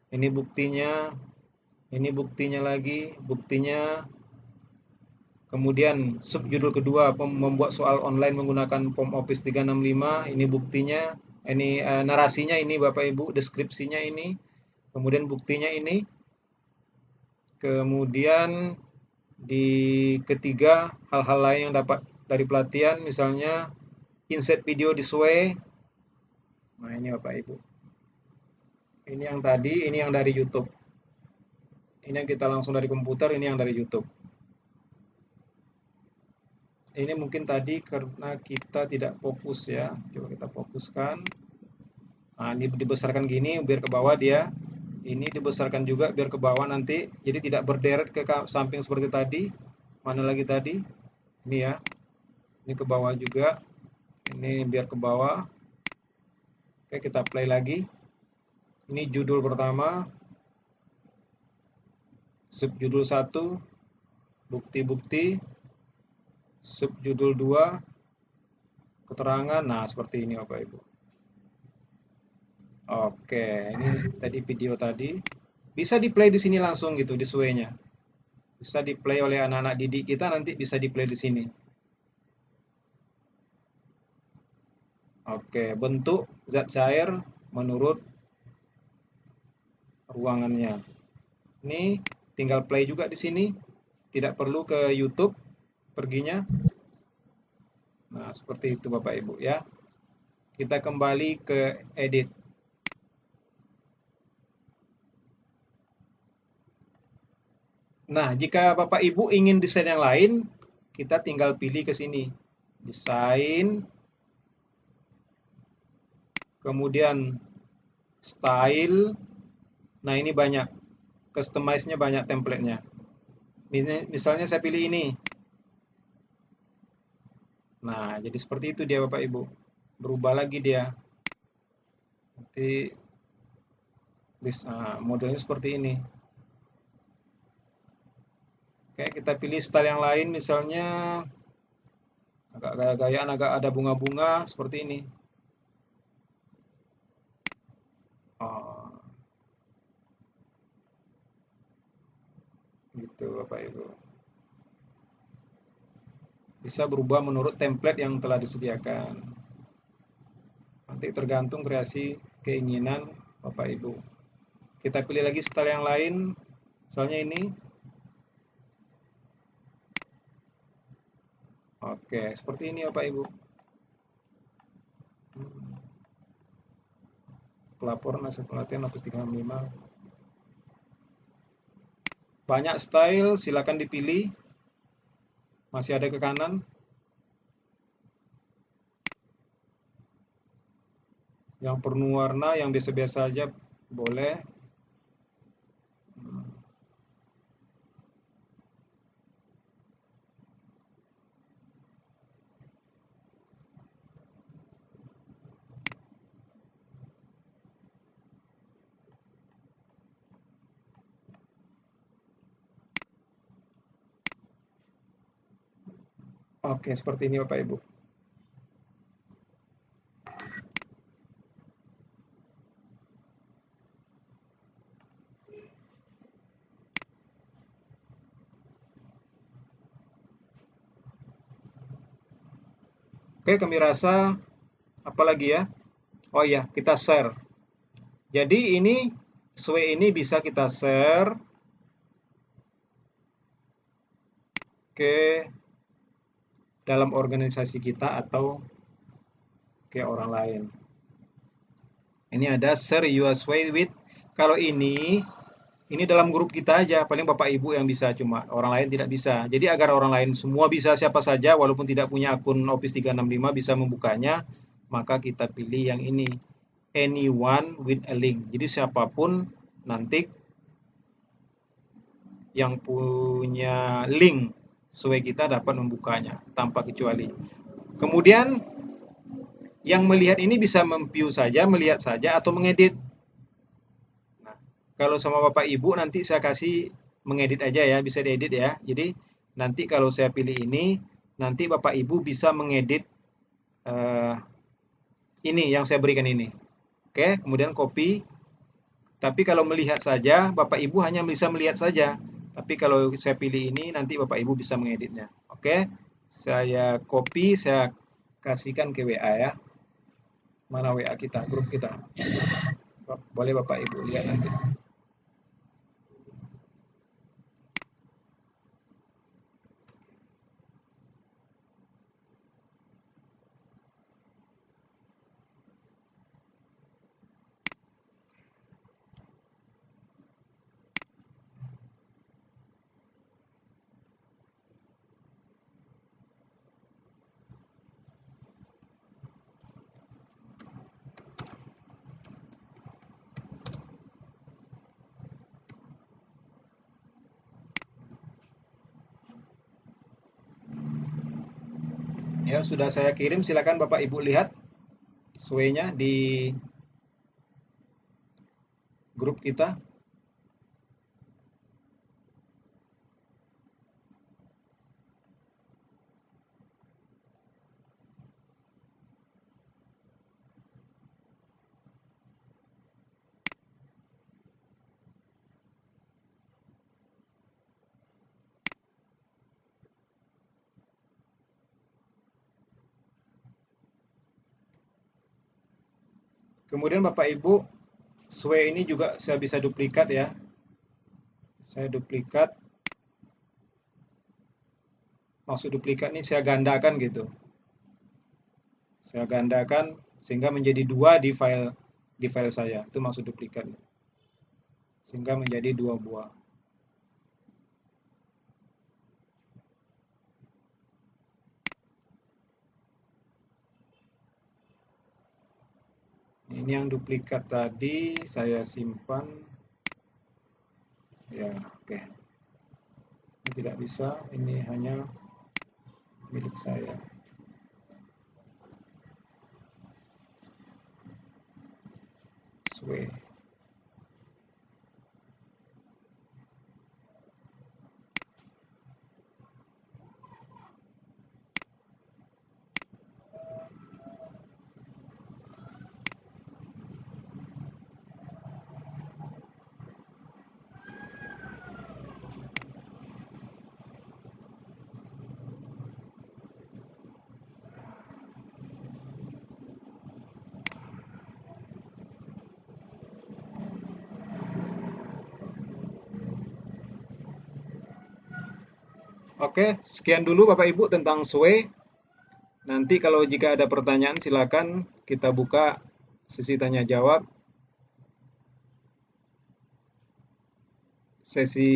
Speaker 1: Ini buktinya lagi, buktinya. Kemudian subjudul kedua, membuat soal online menggunakan Form Office 365, ini buktinya. Ini narasinya ini Bapak Ibu, deskripsinya ini. Kemudian buktinya ini. Kemudian di ketiga, hal-hal lain yang dapat dari pelatihan, misalnya insert video di SWE. Nah, ini Bapak Ibu. Ini yang tadi, ini yang dari YouTube. Ini yang kita langsung dari komputer, ini yang dari YouTube. Ini mungkin tadi karena kita tidak fokus ya. Coba kita fokuskan. Nah, ini dibesarkan gini biar ke bawah dia. Ini dibesarkan juga biar ke bawah nanti. Jadi tidak berderet ke samping seperti tadi. Mana lagi tadi? Ini ya. Ini ke bawah juga. Ini biar ke bawah. Oke, kita play lagi. Ini judul pertama. Subjudul 1. Bukti-bukti. Subjudul 2. Keterangan. Nah, seperti ini Bapak Ibu. Oke, ini tadi video tadi. Bisa di-play di sini langsung gitu, di SWE-nya. Bisa di-play oleh anak-anak didik kita, nanti bisa di-play di sini. Oke, bentuk zat cair menurut ruangannya. Ini tinggal play juga di sini. Tidak perlu ke YouTube perginya. Nah, seperti itu Bapak Ibu ya. Kita kembali ke edit. Nah, jika Bapak Ibu ingin desain yang lain, kita tinggal pilih ke sini. Desain, kemudian style. Nah, ini banyak. Customize-nya banyak template-nya. Misalnya saya pilih ini. Nah, jadi seperti itu dia Bapak Ibu. Berubah lagi dia. Nanti modelnya seperti ini. Oke, kita pilih style yang lain, misalnya agak gaya-gayaan, agak ada bunga-bunga seperti ini. Oh, gitu Bapak Ibu. Bisa berubah menurut template yang telah disediakan. Nanti tergantung kreasi keinginan Bapak Ibu. Kita pilih lagi style yang lain, misalnya ini. Oke, seperti ini Bapak Ibu. Pelaporan hasil pelatihan Office 365. Banyak style, silakan dipilih. Masih ada ke kanan. Yang penuh warna, yang biasa-biasa aja boleh. Oke, seperti ini Bapak Ibu. Oke, kami rasa apa lagi ya? Oh iya, kita share. Jadi ini SWE ini bisa kita share ke dalam organisasi kita atau ke orang lain. Ini ada share your sway with. Kalau ini dalam grup kita aja, paling Bapak Ibu yang bisa, cuma orang lain tidak bisa. Jadi agar orang lain semua bisa, siapa saja walaupun tidak punya akun Office 365 bisa membukanya, maka kita pilih yang ini. Anyone with a link. Jadi siapapun nanti yang punya link sesuai kita dapat membukanya tanpa kecuali. Kemudian yang melihat ini bisa memview saja, melihat saja atau mengedit. Nah, kalau sama Bapak Ibu nanti saya kasih mengedit aja ya, bisa diedit ya. Jadi nanti kalau saya pilih ini, nanti Bapak Ibu bisa mengedit eh, ini yang saya berikan ini. Oke, kemudian copy. Tapi kalau melihat saja, Bapak Ibu hanya bisa melihat saja. Tapi kalau saya pilih ini, nanti Bapak Ibu bisa mengeditnya. Oke, saya copy, saya kasihkan ke WA ya. Mana WA kita, grup kita. Boleh Bapak Ibu lihat nanti. Ya, sudah saya kirim, silakan Bapak Ibu lihat sway-nya di grup kita. Kemudian Bapak Ibu, sway ini juga saya bisa duplikat ya. Saya duplikat, maksud duplikat ini saya gandakan gitu. Saya gandakan sehingga menjadi dua di file saya. Itu maksud duplikat. Sehingga menjadi dua buah. Ini yang duplikat tadi saya simpan. Ya, oke. Ini tidak bisa, ini hanya milik saya. Sway. Oke, sekian dulu Bapak Ibu tentang Sway. Nanti kalau jika ada pertanyaan silakan kita buka sesi tanya jawab. Sesi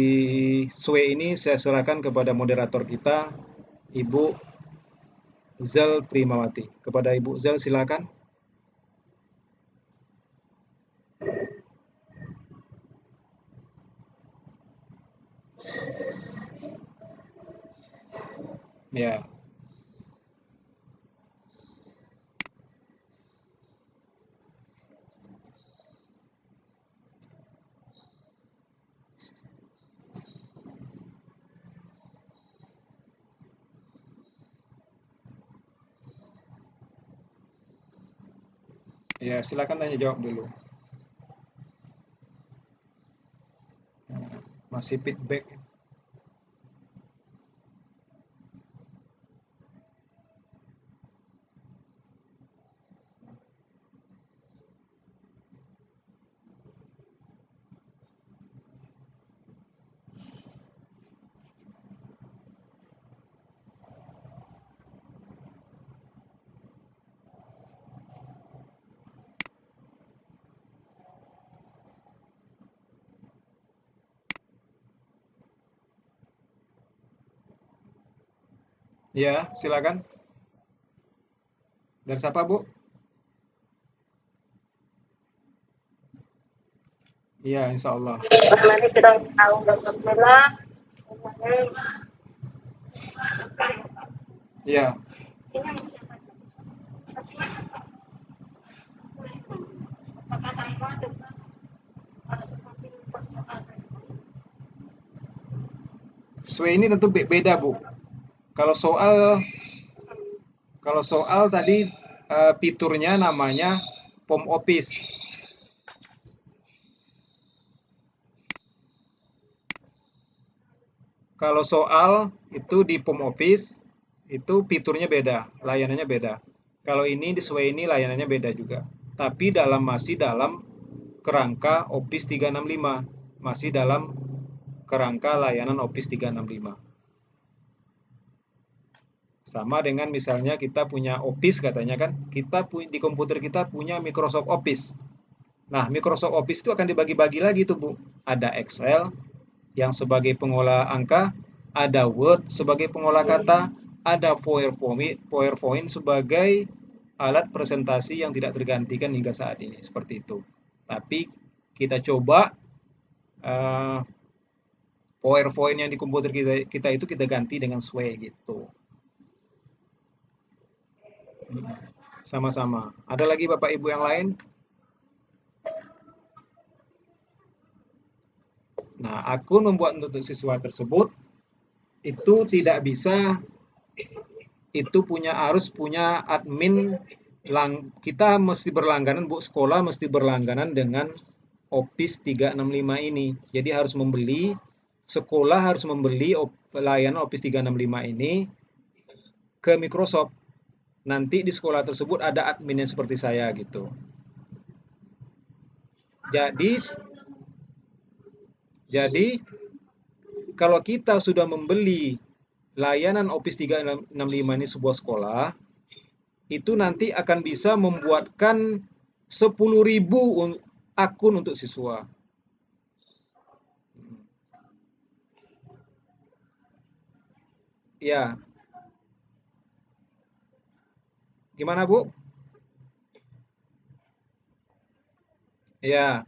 Speaker 1: Sway ini saya serahkan kepada moderator kita, Ibu Zel Primawati. Kepada Ibu Zel silakan. Ya, ya silakan tanya jawab dulu. Masih feedback. Ya, silakan. Dari siapa, Bu? Iya, insya Allah.
Speaker 2: Nanti kita tahu Bismillah.
Speaker 1: Iya, SWE ini tentu beda, Bu. Kalau soal kalau soal tadi fiturnya namanya Home Office. Kalau soal itu di Home Office itu fiturnya beda, layanannya beda. Kalau ini di SWE ini layanannya beda juga. Tapi masih dalam kerangka Office 365, masih dalam kerangka layanan Office 365. Sama dengan misalnya kita punya Office katanya kan, di komputer kita punya Microsoft Office. Nah, Microsoft Office itu akan dibagi-bagi lagi tuh, Bu. Ada Excel yang sebagai pengolah angka, ada Word sebagai pengolah kata, ada PowerPoint sebagai alat presentasi yang tidak tergantikan hingga saat ini, seperti itu. Tapi kita coba eh, PowerPoint yang di komputer kita itu kita ganti dengan SWE gitu. Sama-sama. Ada lagi Bapak Ibu yang lain? Nah, akun membuat untuk siswa tersebut itu tidak bisa itu harus punya admin kita mesti berlangganan Bu, sekolah mesti berlangganan dengan Office 365 ini. Jadi sekolah harus membeli layanan Office 365 ini ke Microsoft. Nanti di sekolah tersebut ada adminnya seperti saya gitu. Jadi jadi kalau kita sudah membeli layanan Office 365 ini sebuah sekolah, itu nanti akan bisa membuatkan 10.000 akun untuk siswa. Ya, gimana Bu? Ya,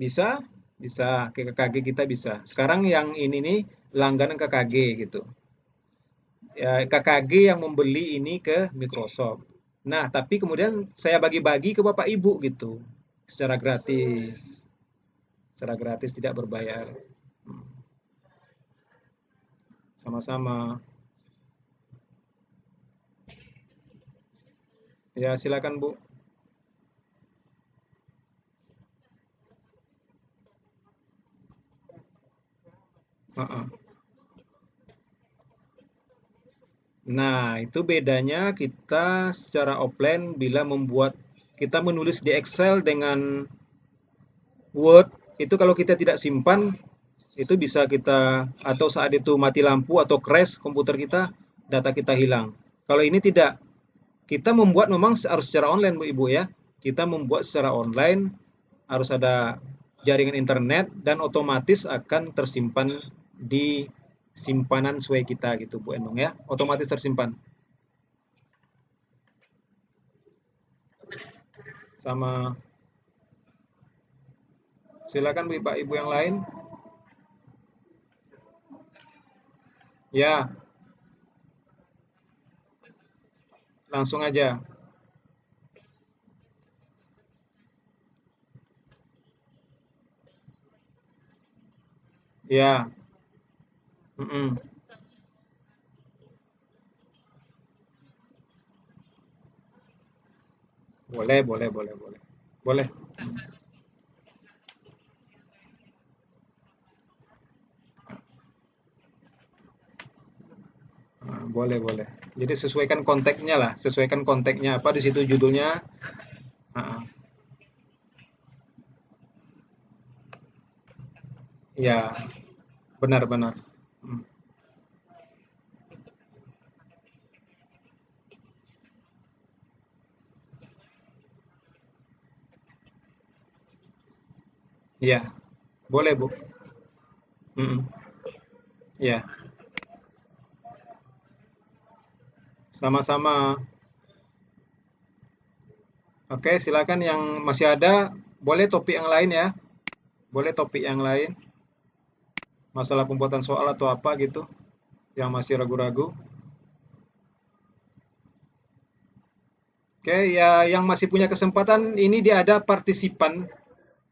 Speaker 1: bisa, bisa ke KKG kita bisa. Sekarang yang ini nih langganan KKG gitu. Ya, KKG yang membeli ini ke Microsoft. Nah, tapi kemudian saya bagi-bagi ke Bapak Ibu gitu, secara gratis, secara gratis tidak berbayar. Hmm, Sama-sama. Ya, silakan Bu. Heeh. Nah, itu bedanya kita secara offline bila kita menulis di Excel dengan Word, itu kalau kita tidak simpan, itu bisa atau saat itu mati lampu atau crash komputer kita, data kita hilang. Kalau ini tidak, kita membuat memang harus secara online Bu Ibu ya. Kita membuat secara online, harus ada jaringan internet dan otomatis akan tersimpan di simpanan SWE kita gitu Bu Enung ya. Otomatis tersimpan. Sama silakan Bu Bapak Ibu yang lain. Ya, langsung aja. Ya, mm-mm. Boleh, boleh, boleh, boleh. Boleh. Nah, boleh, boleh. Jadi sesuaikan konteksnya lah, sesuaikan konteksnya apa di situ judulnya. Ah, ya, benar-benar. Hmm. Ya, boleh Bu. Mm-mm. Ya, sama-sama. Oke, silakan yang masih ada, boleh topik yang lain ya. Boleh topik yang lain, masalah pembuatan soal atau apa gitu, yang masih ragu-ragu. Oke, ya yang masih punya kesempatan ini dia ada partisipan.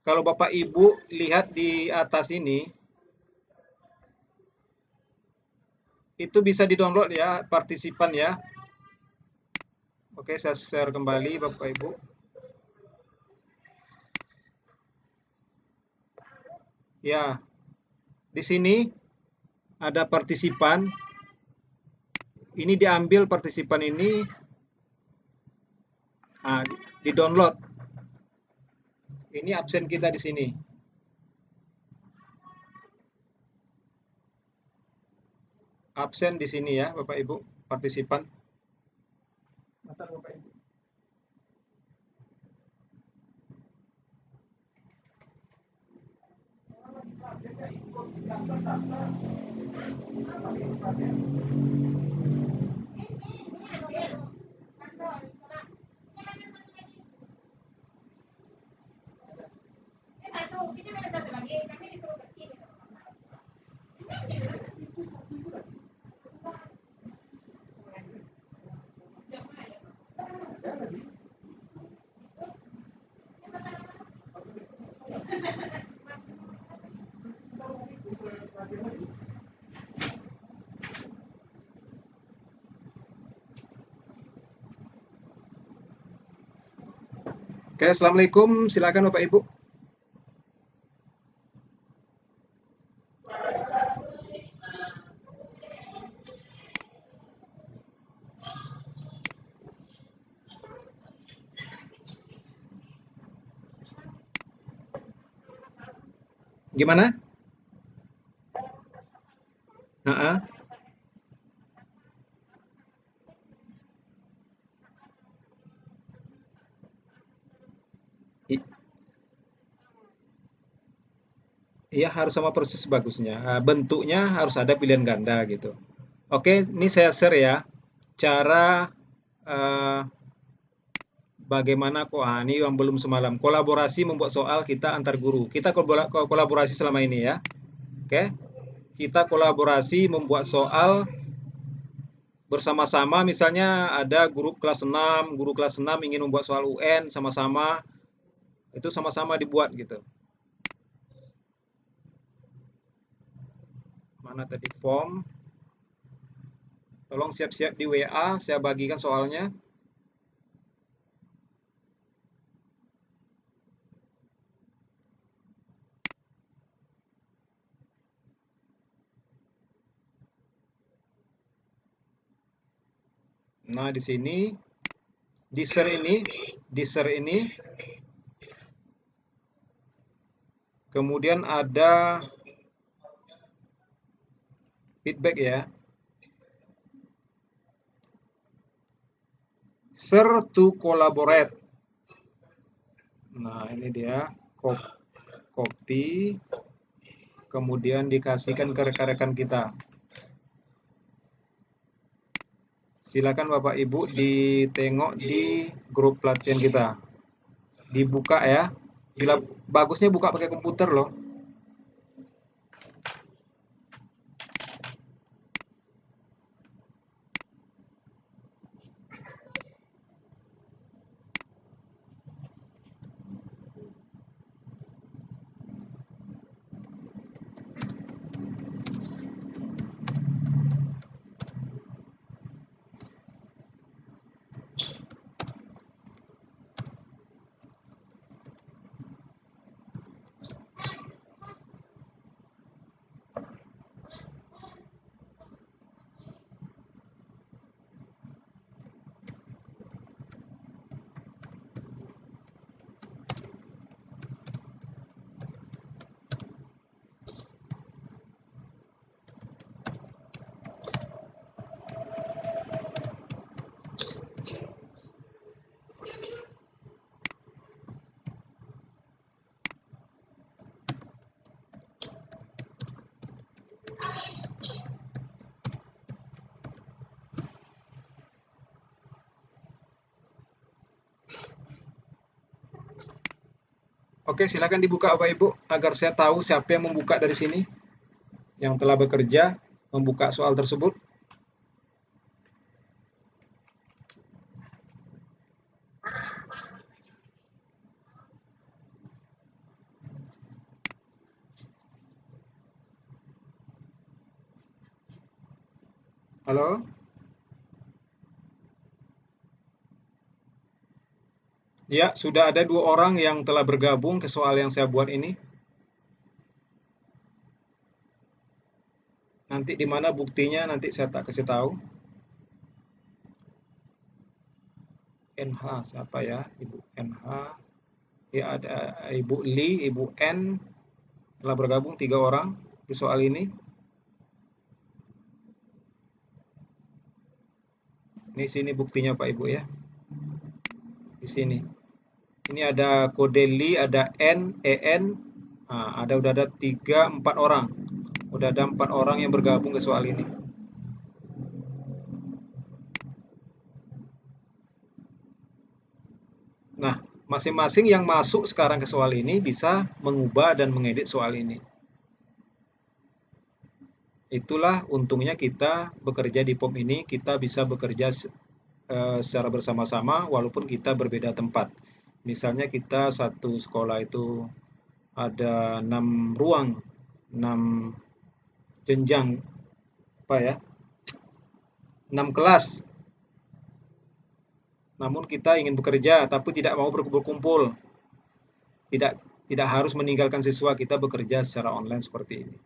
Speaker 1: Kalau Bapak Ibu lihat di atas ini, itu bisa di-download ya partisipan ya. Oke, saya share kembali Bapak Ibu. Ya, di sini ada partisipan. Ini diambil partisipan ini, nah, di-download. Ini absen kita di sini. Absen di sini ya, Bapak Ibu, partisipan. Bentar, Bapak Ibu. Oke, Assalamualaikum. Silakan Bapak Ibu. Gimana? Heeh. I- Iya harus sama persis bagusnya. Bentuknya harus ada pilihan ganda gitu. Oke, ini saya share ya. Cara eh, bagaimana kok ini yang belum semalam kolaborasi membuat soal kita antar guru. Kita kolaborasi selama ini ya. Oke. Kita kolaborasi membuat soal bersama-sama, misalnya ada guru kelas 6 ingin membuat soal UN sama-sama, itu sama-sama dibuat gitu. Mana tadi form? Tolong siap-siap di WA, saya bagikan soalnya. Nah, di sini di share ini kemudian ada feedback ya. Share to collaborate. Nah, ini dia copy kemudian dikasihkan ke rekan-rekan kita. Silakan Bapak Ibu ditengok di grup pelatihan kita. Dibuka ya. Bila bagusnya buka pakai komputer loh. Oke, silakan dibuka Bapak Ibu agar saya tahu siapa yang membuka dari sini yang telah bekerja membuka soal tersebut. Halo? Ya, sudah ada 2 orang yang telah bergabung ke soal yang saya buat ini. Nanti di mana buktinya nanti saya tak kasih tahu. NH siapa ya? Ibu NH. Ya ada Ibu Li, Ibu N telah bergabung 3 orang di soal ini. Ini sini buktinya Pak Ibu ya. Di sini. Ini ada kode Li, ada N, EN. Nah, udah ada 3, 4 orang. Udah ada 4 orang yang bergabung ke soal ini. Nah, masing-masing yang masuk sekarang ke soal ini bisa mengubah dan mengedit soal ini. Itulah untungnya kita bekerja di POM ini, kita bisa bekerja secara bersama-sama walaupun kita berbeda tempat. Misalnya kita satu sekolah itu ada 6 ruang, 6 jenjang, apa ya, 6 kelas. Namun kita ingin bekerja tapi tidak mau berkumpul. Tidak tidak harus meninggalkan siswa, kita bekerja secara online seperti ini.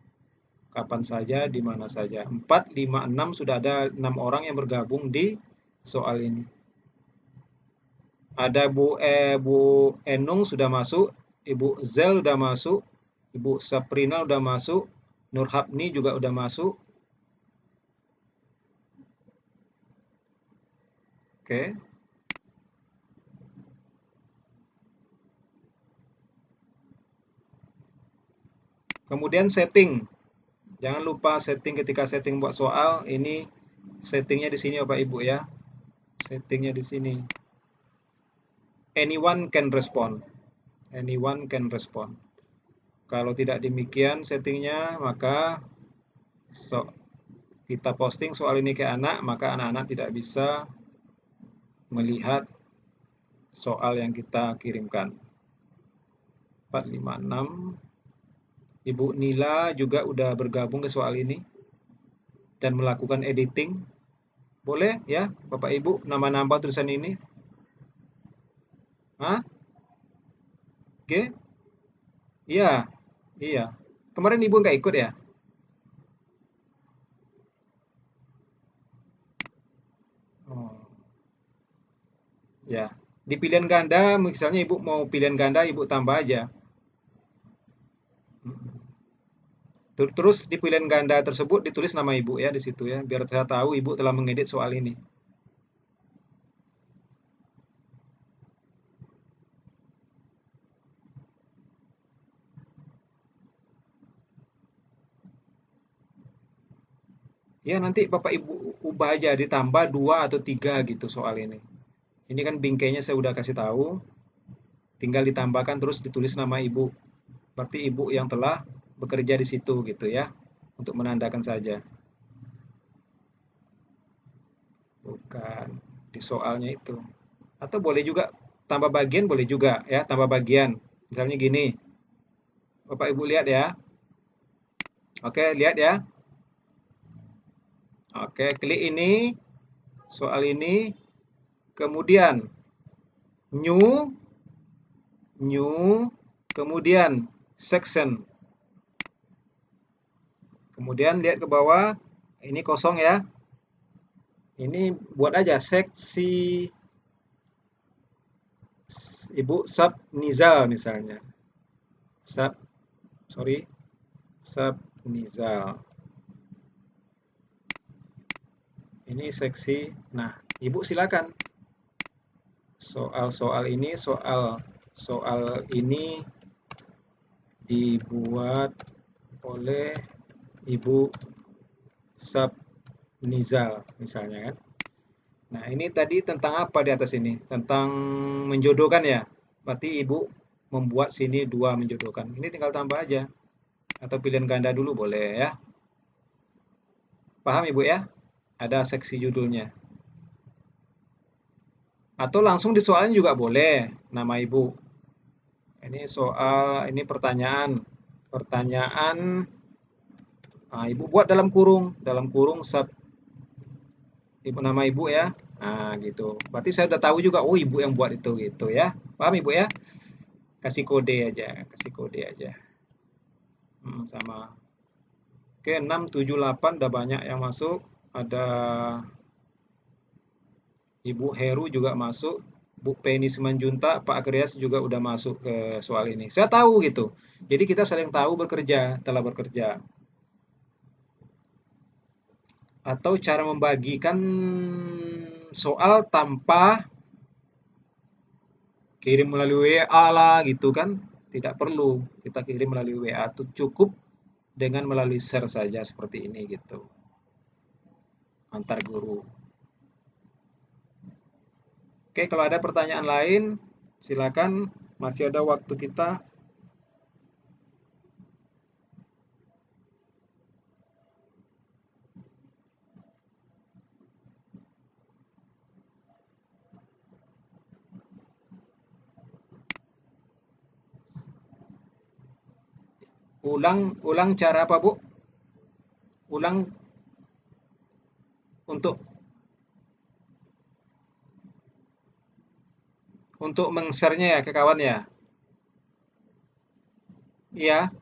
Speaker 1: Kapan saja, di mana saja. 4, 5, 6 sudah ada 6 orang yang bergabung di soal ini. Ada Bu Enung sudah masuk, Ibu Zel sudah masuk, Ibu Saprina sudah masuk, Nur Hapni juga sudah masuk. Oke. Kemudian setting. Jangan lupa setting ketika setting buat soal. Ini settingnya di sini Bapak Ibu ya. Settingnya di sini. Anyone can respond. Anyone can respond. Kalau tidak demikian settingnya, maka kita posting soal ini ke anak, maka anak-anak tidak bisa melihat soal yang kita kirimkan. 4, 5, 6. Ibu Nila juga udah bergabung ke soal ini dan melakukan editing. Boleh ya, Bapak Ibu, nambah-nambah tulisan ini. Hah? Oke? Iya, iya. Kemarin Ibu nggak ikut ya? Oh, ya. Di pilihan ganda, misalnya Ibu mau pilihan ganda, Ibu tambah aja. Terus di pilihan ganda tersebut ditulis nama Ibu ya di situ ya, biar saya tahu Ibu telah mengedit soal ini. Ya nanti Bapak Ibu ubah aja ditambah 2 atau 3 gitu soal ini. Ini kan bingkainya saya udah kasih tahu, tinggal ditambahkan terus ditulis nama Ibu. Berarti Ibu yang telah bekerja di situ gitu ya, untuk menandakan saja. Bukan di soalnya itu. Atau boleh juga tambah bagian boleh juga ya, tambah bagian. Misalnya gini, Bapak Ibu lihat ya. Oke, lihat ya. Oke, klik ini, soal ini, kemudian new, new, kemudian section. Kemudian lihat ke bawah, ini kosong ya. Ini buat aja seksi Ibu Sub Nizal misalnya. Sub Nizal. Ini seksi. Nah, Ibu silakan. Soal ini dibuat oleh Ibu Sub Nizal misalnya kan. Nah, ini tadi tentang apa di atas ini? Tentang menjodohkan ya. Berarti Ibu membuat sini 2 menjodohkan. Ini tinggal tambah aja. Atau pilihan ganda dulu boleh ya. Paham Ibu ya? Ada seksi judulnya. Atau langsung di soalnya juga boleh, nama Ibu. Ini pertanyaan. Pertanyaan, nah, Ibu buat dalam kurung nama Ibu ya. Nah, gitu. Berarti saya udah tahu juga, oh Ibu yang buat itu gitu ya. Paham Ibu ya? Kasih kode aja. Sama. Oke, 6, 7, 8 udah banyak yang masuk. Ada Ibu Heru juga masuk. Bu Penny Simanjunta, Pak Agrias juga udah masuk ke soal ini. Saya tahu gitu. Jadi kita saling tahu telah bekerja. Atau cara membagikan soal tanpa kirim melalui WA lah gitu kan. Tidak perlu kita kirim melalui WA. Itu cukup dengan melalui share saja seperti ini gitu. Antar guru. Oke, kalau ada pertanyaan lain, silakan. Masih ada waktu kita. Ulang cara apa, Bu? Ulang untuk meng-share-nya ya ke kawan ya. Iya.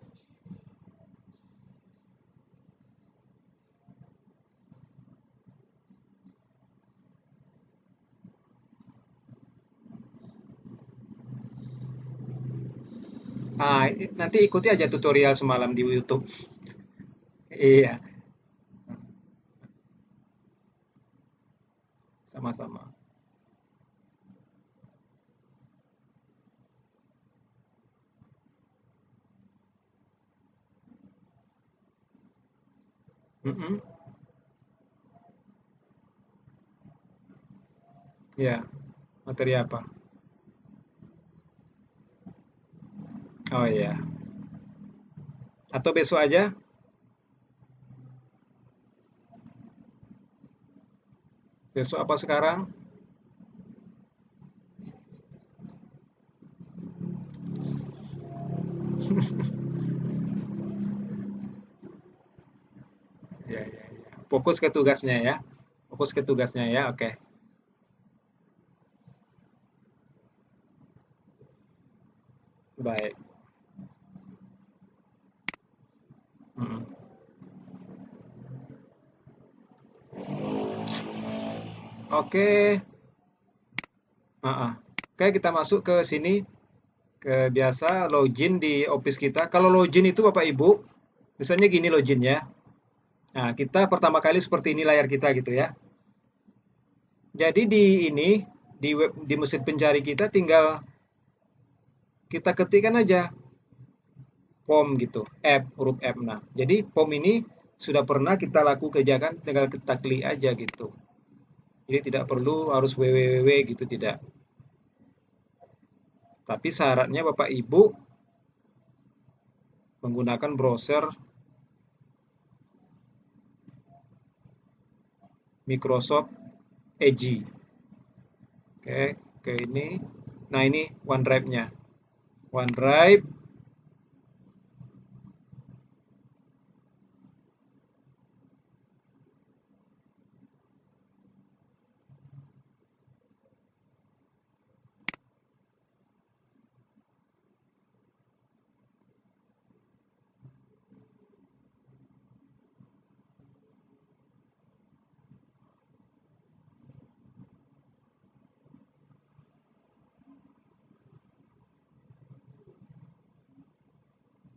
Speaker 1: Ah, nanti ikuti aja tutorial semalam di YouTube. Iya, sama-sama. Mm-mm. Ya, materi apa? Oh iya. Atau besok aja? Besok apa sekarang? Ya, ya, ya. Fokus ke tugasnya ya. Fokus ke tugasnya ya. Oke. Baik. Mm-mm. Oke. Ah, ah. Oke, kita masuk ke sini. Ke biasa login di Office kita. Kalau login itu Bapak Ibu, misalnya gini loginnya. Nah, kita pertama kali seperti ini layar kita gitu ya. Jadi di mesin pencari kita tinggal kita ketikkan aja POM gitu, app, huruf F. Nah, jadi POM ini sudah pernah kita laku kerjakan, tinggal kita klik aja gitu. Jadi tidak perlu harus www gitu, tidak. Tapi syaratnya Bapak Ibu menggunakan browser Microsoft Edge. Oke, ke ini. Nah, ini OneDrive-nya. OneDrive.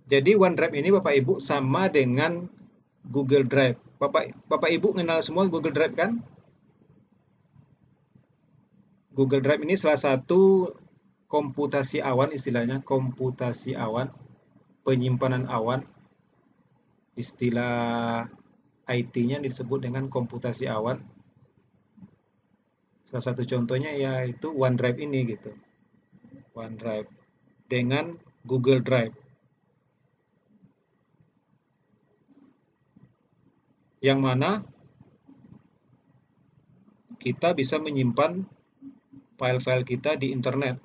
Speaker 1: Jadi OneDrive ini Bapak Ibu sama dengan Google Drive. Bapak Ibu kenal semua Google Drive kan? Google Drive ini salah satu komputasi awan istilahnya, komputasi awan, penyimpanan awan, istilah IT-nya disebut dengan komputasi awan. Salah satu contohnya yaitu OneDrive ini gitu. OneDrive. dengan Google Drive. Yang mana kita bisa menyimpan file-file kita di internet.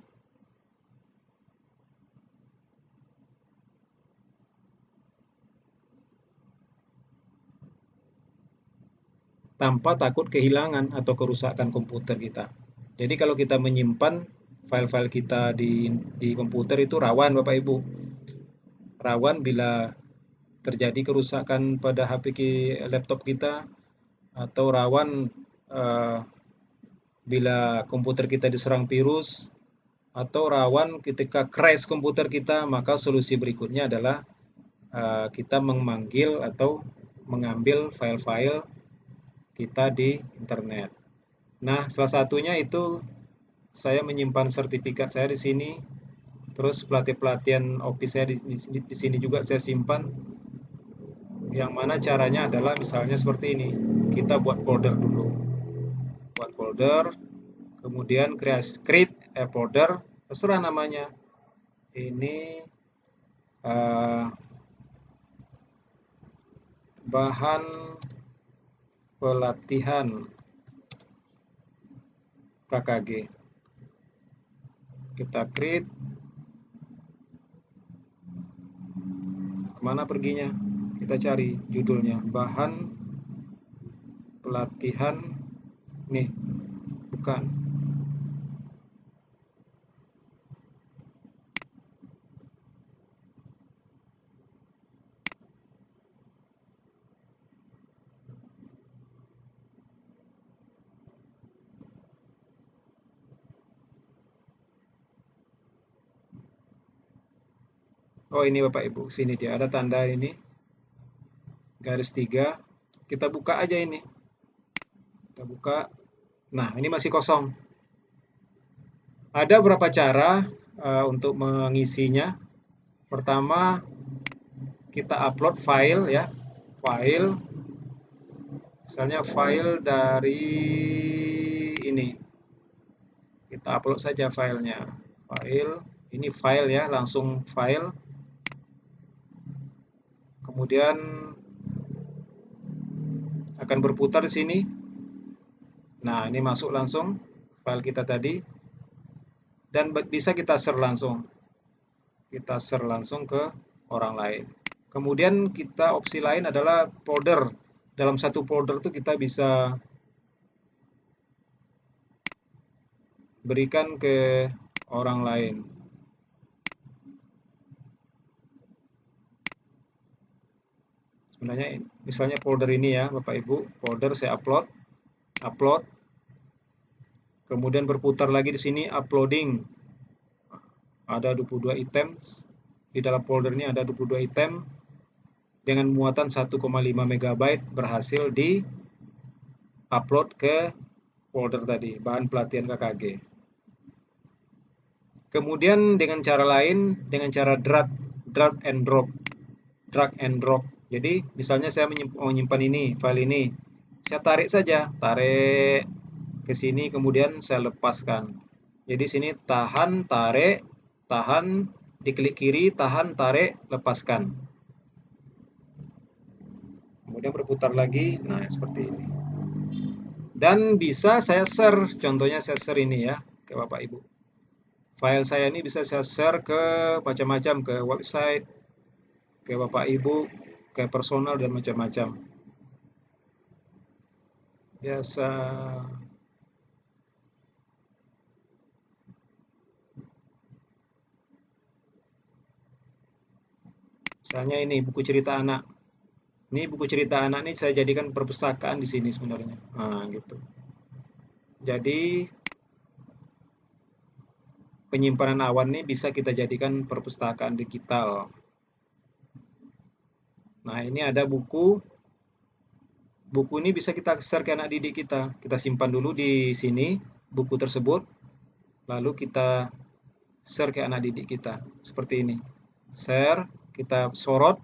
Speaker 1: Tanpa takut kehilangan atau kerusakan komputer kita. Jadi kalau kita menyimpan file-file kita di komputer itu rawan Bapak Ibu. Rawan bila terjadi kerusakan pada laptop kita, atau rawan bila komputer kita diserang virus, atau rawan ketika crash komputer kita. Maka solusi berikutnya adalah kita memanggil atau mengambil file-file kita di internet. Nah, salah satunya itu saya menyimpan sertifikat saya di sini, terus pelatihan Office saya di sini juga saya simpan. Yang mana caranya adalah misalnya seperti ini. Kita buat folder dulu. Buat folder, kemudian create folder, terserah namanya. Ini bahan pelatihan KKG. Kita create. Kemana perginya? Kita cari judulnya. Bahan pelatihan. Nih, bukan. Oh, ini Bapak Ibu, sini dia ada tanda ini, garis 3. Kita buka aja ini. Kita buka. Nah, ini masih kosong. Ada beberapa cara untuk mengisinya. Pertama, kita upload file ya. File. Misalnya file dari ini. Kita upload saja filenya. File, ini file ya, langsung file. Kemudian akan berputar di sini. Nah, ini masuk langsung file kita tadi. Dan bisa kita share langsung. Kita share langsung ke orang lain. Kemudian kita opsi lain adalah folder. Dalam satu folder itu kita bisa berikan ke orang lain. Sebenarnya misalnya folder ini ya Bapak Ibu, folder saya upload, kemudian berputar lagi di sini uploading. Ada 22 items. Di dalam folder ini ada 22 item dengan muatan 1,5 MB berhasil di upload ke folder tadi, bahan pelatihan KKG. Kemudian dengan cara lain, dengan cara drag and drop. Drag and drop. Jadi misalnya saya menyimpan ini, file ini. Saya tarik saja, tarik ke sini kemudian saya lepaskan. Jadi sini tahan, tarik, tahan, diklik kiri, tahan, tarik, lepaskan. Kemudian berputar lagi, nah seperti ini. Dan bisa saya share, contohnya saya share ini ya, ke Bapak Ibu. File saya ini bisa saya share ke macam-macam, ke website, ke Bapak Ibu, ke personal dan macam-macam. Biasa. Misalnya ini buku cerita anak. Ini buku cerita anak ini saya jadikan perpustakaan di sini sebenarnya. Nah, gitu. Jadi penyimpanan awan ini bisa kita jadikan perpustakaan digital. Nah, ini ada buku. Buku ini bisa kita share ke anak didik kita. Kita simpan dulu di sini buku tersebut. Lalu kita share ke anak didik kita. Seperti ini. Share, kita sorot.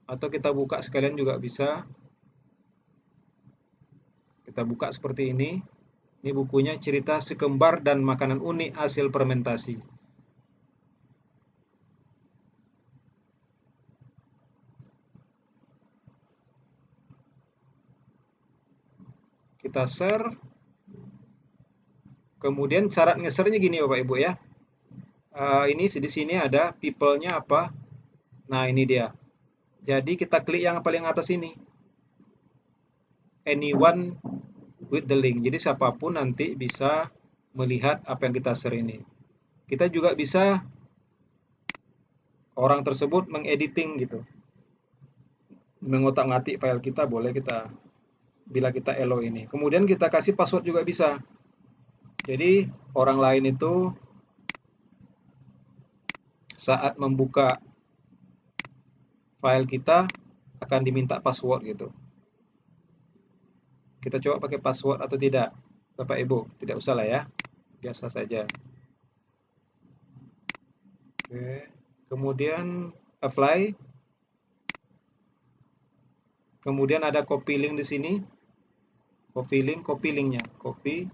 Speaker 1: Atau kita buka sekalian juga bisa. Kita buka seperti ini. Ini bukunya cerita si kembar dan makanan unik hasil fermentasi. Kita share. Kemudian syarat nge-share-nya gini Bapak Ibu ya. Ini di sini ada people-nya apa. Nah, ini dia. Jadi kita klik yang paling atas ini. Anyone with the link. Jadi siapapun nanti bisa melihat apa yang kita share ini. Kita juga bisa orang tersebut mengediting gitu. Mengotak-ngatik file kita boleh kita bila kita elo ini. Kemudian kita kasih password juga bisa. Jadi orang lain itu saat membuka file kita akan diminta password gitu. Kita coba pakai password atau tidak, Bapak Ibu? Tidak usah lah ya, biasa saja. Oke. Kemudian apply. Kemudian ada copy link di sini. Copy linknya. Copy.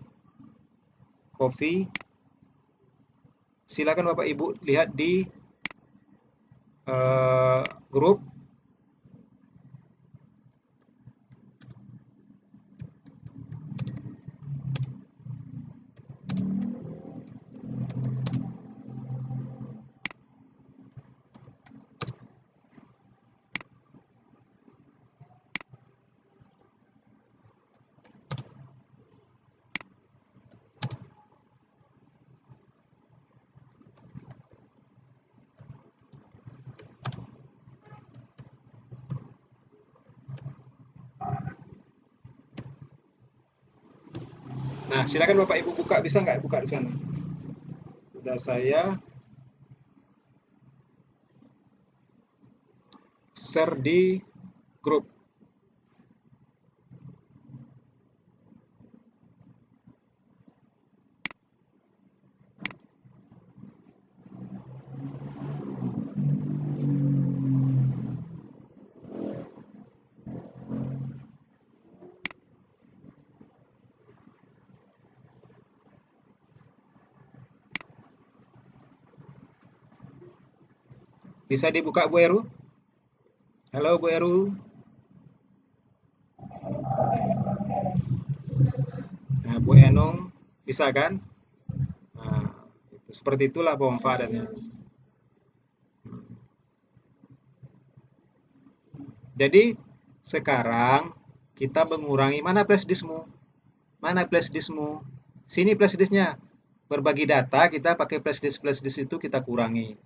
Speaker 1: Silakan Bapak Ibu lihat di grup. Nah, silakan Bapak Ibu buka, bisa nggak buka di sana? Sudah saya share di grup. Bisa dibuka Bu Eru? Halo Bu Eru. Nah, Bu Enung, bisa kan? Nah, seperti itulah pemanfaatannya. Jadi sekarang kita mengurangi mana flash diskmu? Mana flash diskmu? Sini flash disknya. Berbagi data kita pakai flash disk itu kita kurangi.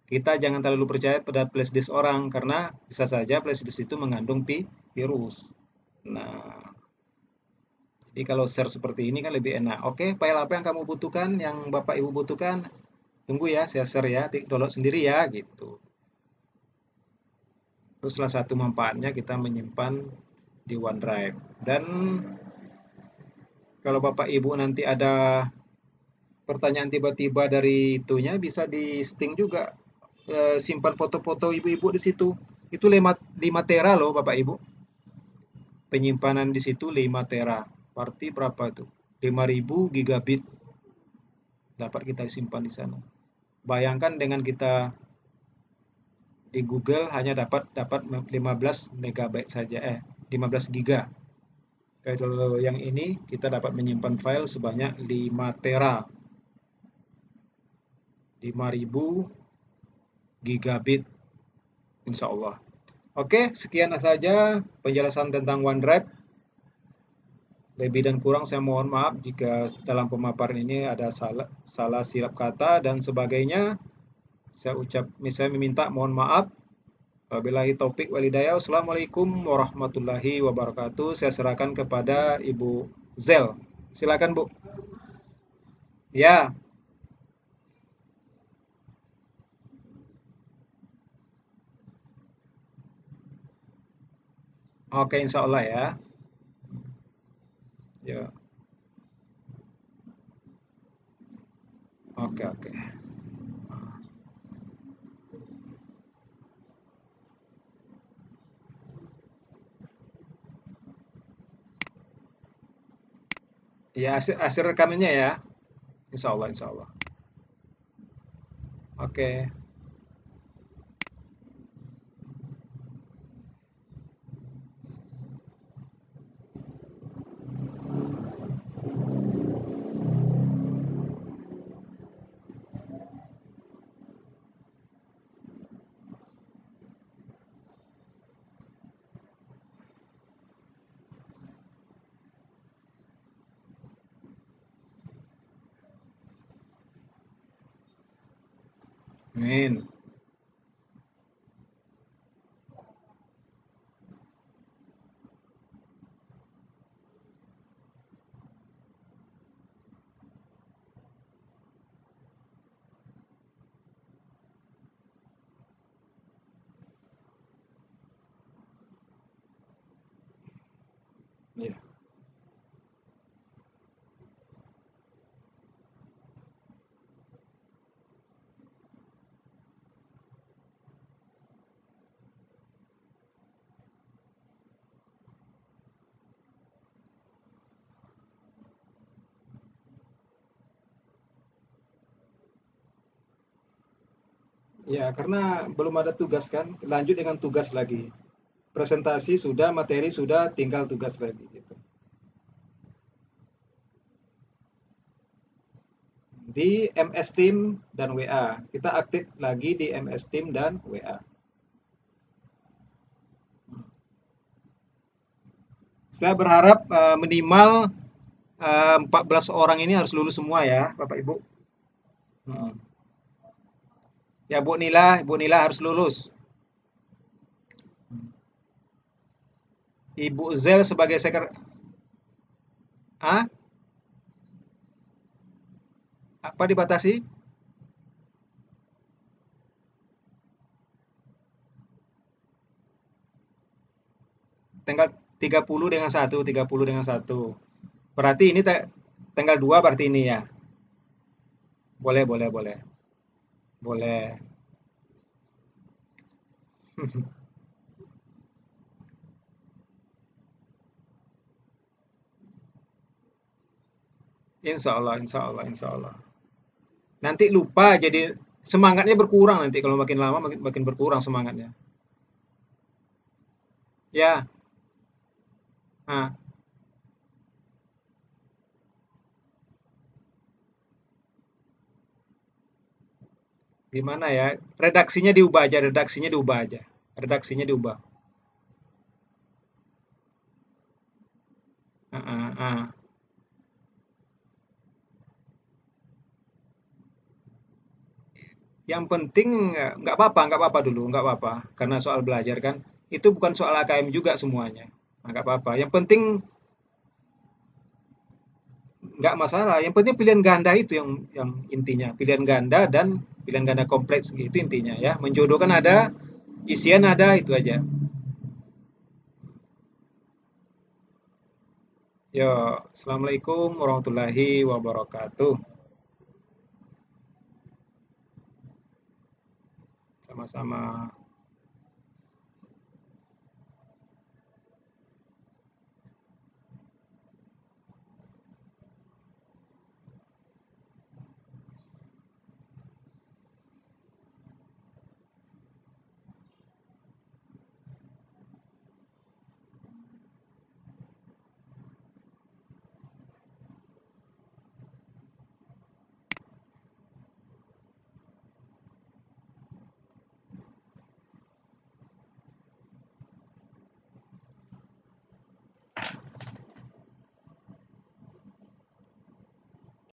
Speaker 1: Kita jangan terlalu percaya pada flash disk orang karena bisa saja flash disk itu mengandung virus. Nah, jadi kalau share seperti ini kan lebih enak. Oke, file apa yang kamu butuhkan, yang Bapak Ibu butuhkan, tunggu ya, saya share ya, download sendiri ya, gitu. Terus salah satu manfaatnya kita menyimpan di OneDrive. Dan kalau Bapak Ibu nanti ada pertanyaan tiba-tiba dari itunya, bisa di sting juga. Simpan foto-foto ibu-ibu di situ. Itu 5 tera loh Bapak Ibu. Penyimpanan di situ 5 tera. Berarti berapa itu? 5.000 gigabit dapat kita simpan di sana. Bayangkan dengan kita di Google hanya dapat 15 megabyte saja, 15 giga. Kalau yang ini kita dapat menyimpan file sebanyak 5 tera. 5.000 gigabit insya Allah. Oke, sekian saja penjelasan tentang OneDrive. Lebih dan kurang saya mohon maaf jika dalam pemaparan ini ada salah silap kata dan sebagainya. Saya meminta mohon maaf. Wabillahi taufik walhidayah. Wassalamualaikum warahmatullahi wabarakatuh. Saya serahkan kepada Ibu Zel. Silakan Bu. Ya, oke insya Allah ya. Ya, oke. Ya, hasil rekamannya ya. Insya Allah, insya Allah. Oke. Amin. Ya. Ya, karena belum ada tugas kan, lanjut dengan tugas lagi. Presentasi sudah, materi sudah, tinggal tugas lagi gitu. Di MS Team dan WA. Kita aktif lagi di MS Team dan WA. Saya berharap minimal 14 orang ini harus lulus semua ya, Bapak Ibu. Hmm. Ya, Bu Nila harus lulus. Ibu Zel sebagai ah, apa dibatasi? Tanggal 30 dengan satu, 30 dengan satu. Berarti ini tanggal 2 berarti ini ya. Boleh, boleh, boleh. Boleh. Insya Allah, insya Allah, insya Allah. Nanti lupa jadi semangatnya berkurang nanti kalau makin lama makin berkurang semangatnya. Ya, nah, gimana ya? Redaksinya diubah aja, redaksinya diubah aja. Redaksinya diubah. Ah, ah, ah. Yang penting nggak apa-apa dulu, nggak apa-apa. Karena soal belajar kan, itu bukan soal AKM juga semuanya. Nah, nggak apa-apa. Yang penting nggak masalah. Yang penting pilihan ganda itu yang intinya. Pilihan ganda dan pilihan ganda kompleks itu intinya ya. Menjodohkan ada, isian ada, itu aja. Yo, assalamualaikum warahmatullahi wabarakatuh. Sama-sama.